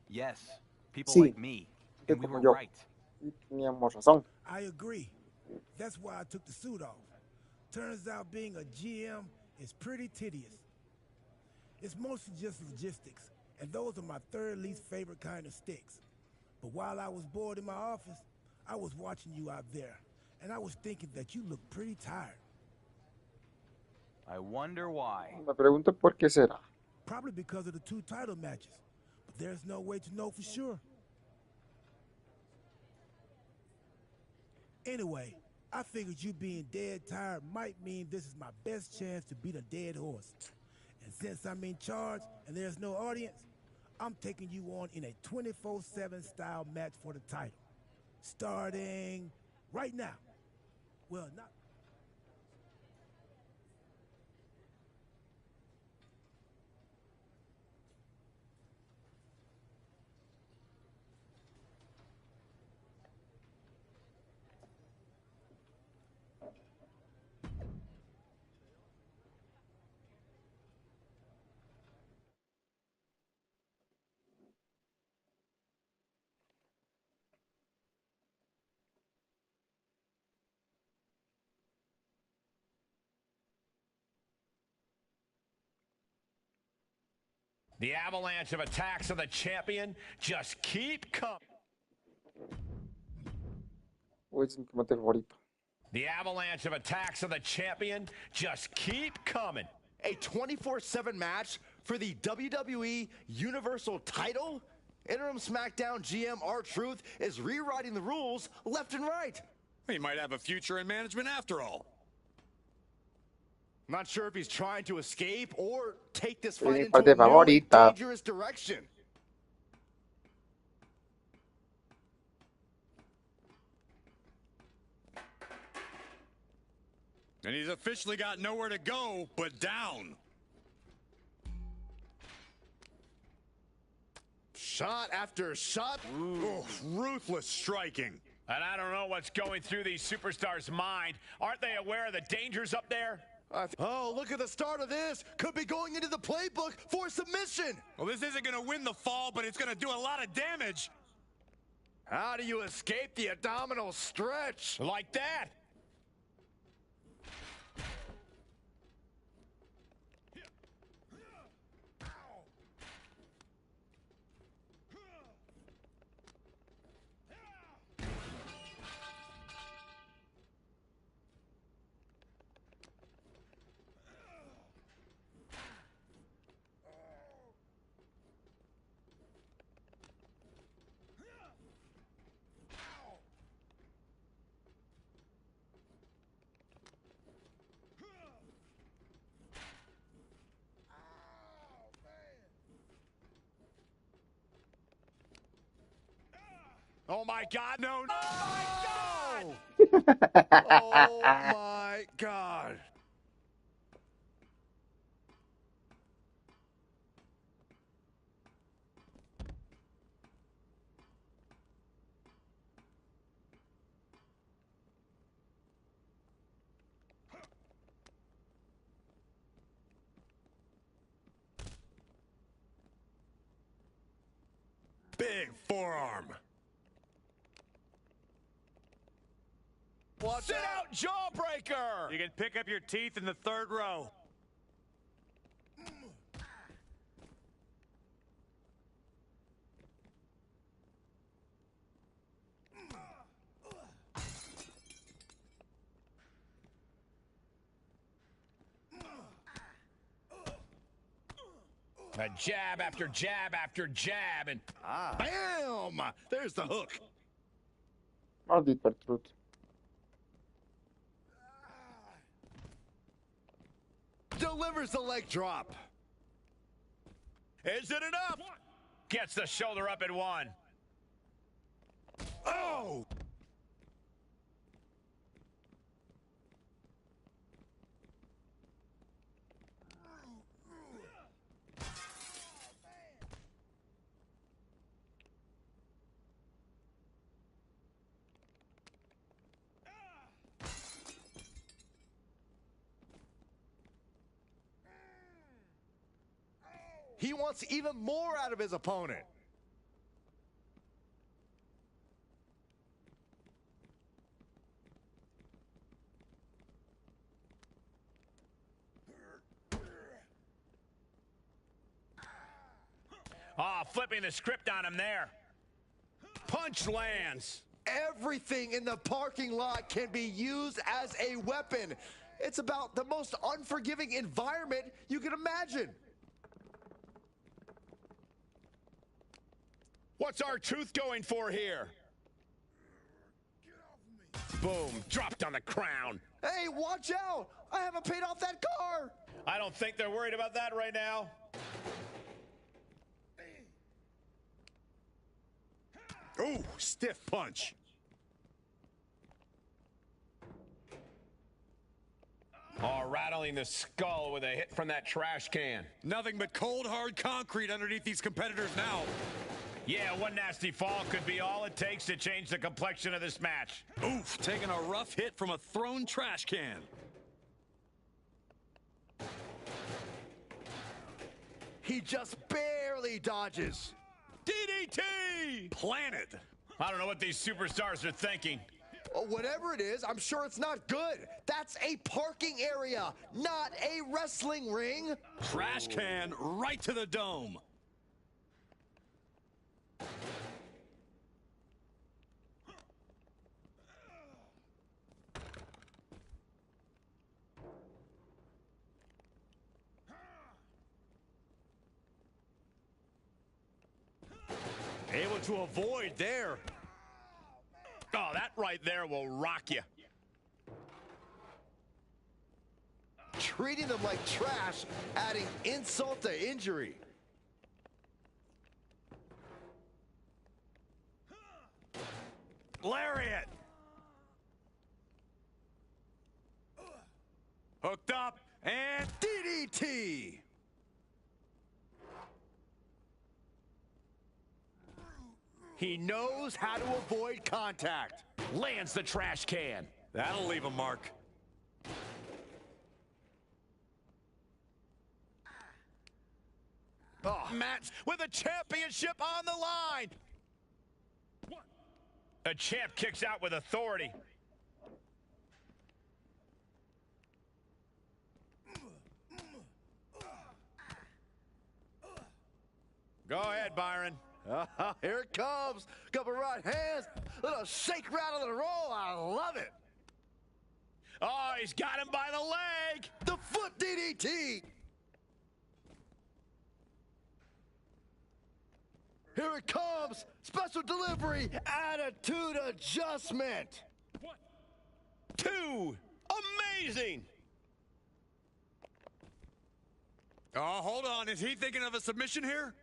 Speaker 2: Yes, people
Speaker 1: Sí,
Speaker 2: like me.
Speaker 1: gente
Speaker 2: And we
Speaker 1: como
Speaker 2: were
Speaker 1: yo.
Speaker 2: right.
Speaker 1: Y teníamos razón.
Speaker 8: I agree. That's why I took the suit off. Turns out being a GM is pretty tedious. It's mostly just logistics, and those are my third least favorite kind of sticks. But while I was bored in my office, I was watching you out there, and I was thinking that you look pretty tired.
Speaker 2: I wonder why.
Speaker 1: Me pregunto por qué será.
Speaker 8: Probably because of the 2 title matches, but there's no way to know for sure. Anyway, I figured you being dead tired might mean this is my best chance to beat a dead horse. And since I'm in charge and there's no audience, I'm taking you on in a 24/7 style match for the title. Starting right now. Well, not...
Speaker 5: The avalanche of attacks on the champion just keep coming.
Speaker 1: Es mi combate favorito.
Speaker 5: The avalanche of attacks on the champion just keep coming.
Speaker 10: A 24/7 match for the WWE Universal title? Interim SmackDown GM R-Truth is rewriting the rules left and right.
Speaker 7: He might have a future in management after all.
Speaker 10: Not sure if he's trying to escape or take this
Speaker 1: Es
Speaker 10: fight
Speaker 1: mi
Speaker 10: into
Speaker 1: parte
Speaker 10: a new and
Speaker 1: favorita.
Speaker 10: dangerous direction.
Speaker 7: And he's officially got nowhere to go but down.
Speaker 10: Shot after shot.
Speaker 7: Ooh, ruthless striking.
Speaker 5: And I don't know what's going through these superstars' mind. Aren't they aware of the dangers up there?
Speaker 10: Oh, look at the start of this. Could be going into the playbook for submission.
Speaker 7: Well, this isn't going to win the fall, but it's going to do a lot of damage.
Speaker 10: How do you escape the abdominal stretch?
Speaker 5: Like that. Oh my God, no, no! Oh my God!
Speaker 10: Oh my God.
Speaker 7: Big forearm.
Speaker 5: Sit out, jawbreaker!
Speaker 7: You can pick up your teeth in the third row.
Speaker 5: A jab after jab after jab, and
Speaker 10: Bam! There's the hook.
Speaker 1: Maldito R-Truth.
Speaker 10: Delivers the leg drop.
Speaker 5: is it enough? Gets the shoulder up at one.
Speaker 10: Oh! He wants even more out of his opponent.
Speaker 5: flipping the script on him there.
Speaker 6: Punch lands.
Speaker 10: Everything in the parking lot can be used as a weapon. It's about the most unforgiving environment you can imagine.
Speaker 5: What's R-Truth going for here? Boom, dropped on the crown.
Speaker 10: Hey, watch out! I haven't paid off that car!
Speaker 5: I don't think they're worried about that right now.
Speaker 6: Ooh, stiff punch.
Speaker 5: Oh, rattling the skull with a hit from that trash can.
Speaker 6: Nothing but cold, hard concrete underneath these competitors now.
Speaker 5: Yeah, one nasty fall could be all it takes to change the complexion of this match.
Speaker 6: Oof, taking a rough hit from a thrown trash can.
Speaker 10: He just barely dodges.
Speaker 5: DDT!
Speaker 6: Planet.
Speaker 5: I don't know what these superstars are thinking.
Speaker 10: Whatever it is, I'm sure it's not good. That's a parking area, not a wrestling ring.
Speaker 6: Trash can right to the dome.
Speaker 5: Able to avoid there. Oh, that right there will rock you.
Speaker 10: Treating them like trash, adding insult to injury.
Speaker 6: Lariat. Hooked up and
Speaker 10: DDT. He knows how to avoid contact.
Speaker 5: Lands the trash can.
Speaker 6: that'll leave a mark.
Speaker 5: Oh. Match with a championship on the line. A champ kicks out with authority. Go ahead, Byron.
Speaker 10: Here it comes. Couple right hands. Little shake, rattle, and roll. I love it.
Speaker 5: Oh, he's got him by the leg.
Speaker 10: The foot DDT. Here it comes. Special delivery. Attitude adjustment.
Speaker 5: 1, 2. Amazing.
Speaker 6: Oh, hold on. Is he thinking of a submission here?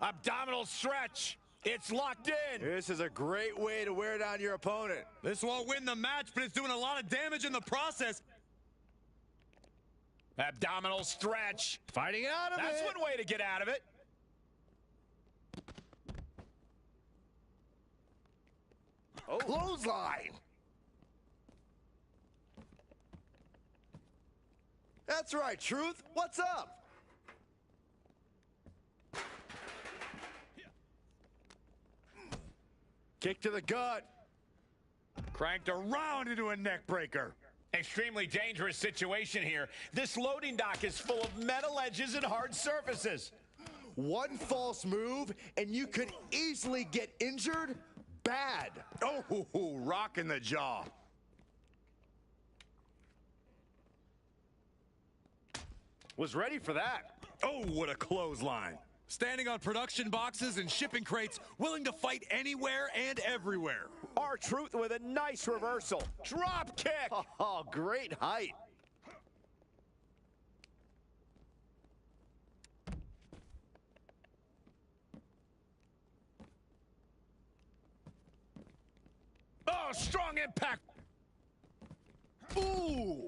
Speaker 5: Abdominal stretch. It's locked in.
Speaker 10: This is a great way to wear down your opponent.
Speaker 6: This won't win the match, but it's doing a lot of damage in the process.
Speaker 5: Abdominal stretch.
Speaker 10: Fighting out of it.
Speaker 5: That's one way to get out of it.
Speaker 10: Oh, clothesline. That's right, Truth. What's up? Kick to the gut.
Speaker 6: Cranked around into a neck breaker.
Speaker 5: Extremely dangerous situation here. This loading dock is full of metal edges and hard surfaces.
Speaker 10: One false move, and you could easily get injured bad.
Speaker 6: Oh, rock in the jaw.
Speaker 10: Was ready for that.
Speaker 6: Oh, what a clothesline. Standing on production boxes and shipping crates, willing to fight anywhere and everywhere.
Speaker 5: R-Truth with a nice reversal. Drop kick.
Speaker 10: Oh, great height.
Speaker 5: Oh, strong impact. Ooh.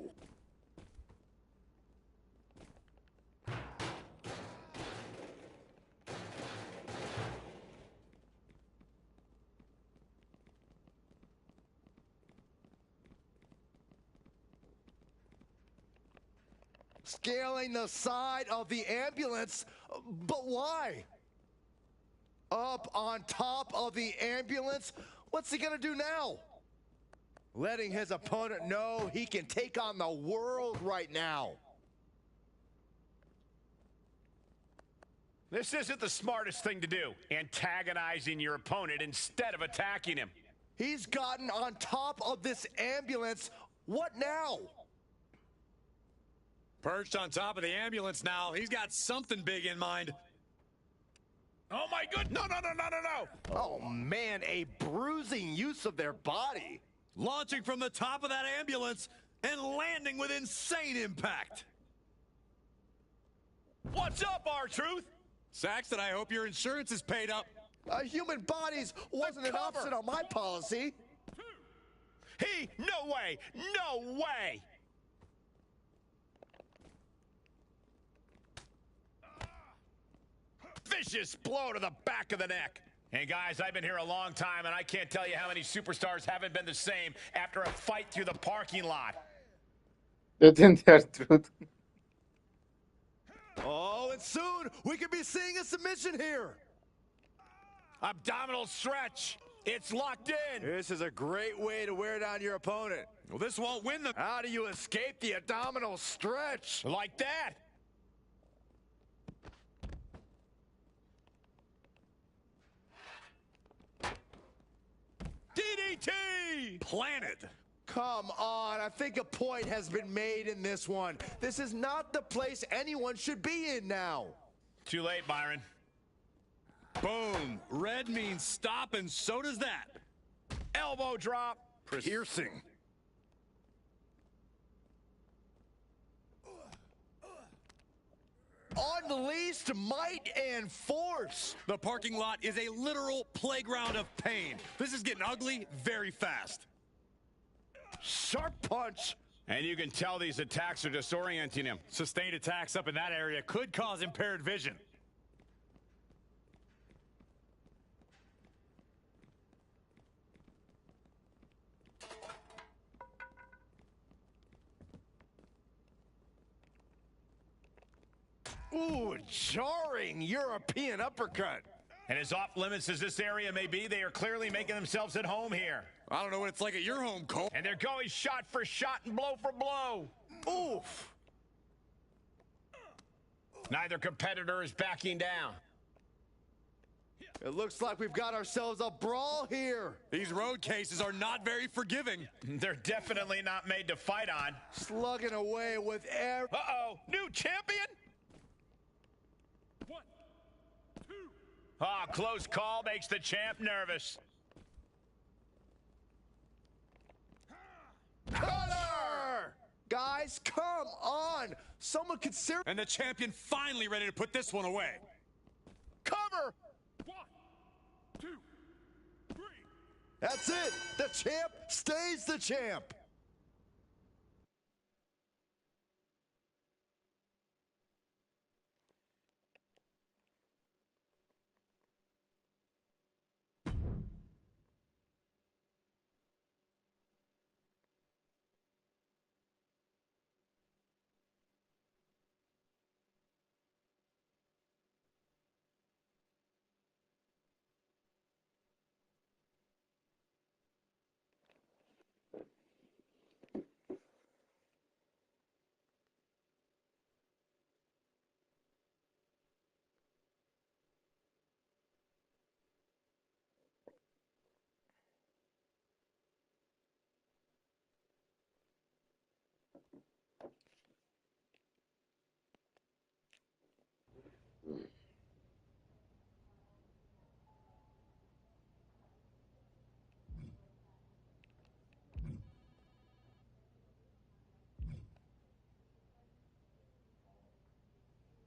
Speaker 10: Scaling the side of the ambulance, but why? Up on top of the ambulance? What's he gonna do now? Letting his opponent know he can take on the world right now.
Speaker 5: This isn't the smartest thing to do, antagonizing your opponent instead of attacking him.
Speaker 10: He's gotten on top of this ambulance. What now?
Speaker 6: Perched on top of the ambulance now. He's got something big in mind.
Speaker 5: Oh my good! No, no, no, no, no, no!
Speaker 10: Oh man, a bruising use of their body.
Speaker 6: Launching from the top of that ambulance and landing with insane impact.
Speaker 5: What's up, R-Truth?
Speaker 7: Saxton, I hope your insurance is paid up.
Speaker 10: Human bodies wasn't an option on my policy.
Speaker 5: No way! No way! Vicious blow to the back of the neck. Hey guys, I've been here a long time and I can't tell you how many superstars haven't been the same after a fight through the parking lot.
Speaker 1: Detente R-Truth.
Speaker 10: Oh, and soon we could be seeing a submission here.
Speaker 5: Abdominal stretch. It's locked in.
Speaker 10: This is a great way to wear down your opponent.
Speaker 7: Well, this won't win the...
Speaker 10: How do you escape the abdominal stretch?
Speaker 5: Like that. DDT!
Speaker 6: Planted.
Speaker 10: Come on, I think a point has been made in this one. This is not the place anyone should be in now.
Speaker 5: Too late, Byron.
Speaker 6: Boom. Red means stop, and so does that.
Speaker 5: Elbow drop.
Speaker 10: Piercing. Unleashed might and force.
Speaker 6: The parking lot is a literal playground of pain. This is getting ugly very fast.
Speaker 10: Sharp punch.
Speaker 5: And you can tell these attacks are disorienting him.
Speaker 6: Sustained attacks up in that area could cause impaired vision.
Speaker 10: Ooh, jarring European uppercut.
Speaker 5: And as off limits as this area may be, they are clearly making themselves at home here.
Speaker 7: I don't know what it's like at your home, Cole.
Speaker 5: And they're going shot for shot and blow for blow.
Speaker 10: Oof.
Speaker 5: Neither competitor is backing down.
Speaker 10: It looks like we've got ourselves a brawl here.
Speaker 7: These road cases are not very forgiving.
Speaker 5: They're definitely not made to fight on.
Speaker 10: Slugging away with air.
Speaker 5: Uh-oh, new champion? Ah, close call makes the champ nervous.
Speaker 10: Cutter! Guys, come on! Someone could seriously...
Speaker 7: And the champion finally ready to put this one away.
Speaker 5: Cover!
Speaker 7: 1, 2, 3.
Speaker 10: That's it! The champ stays the champ!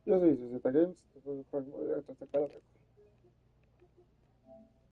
Speaker 1: Yo soy Z Games, después de jugar hasta sacar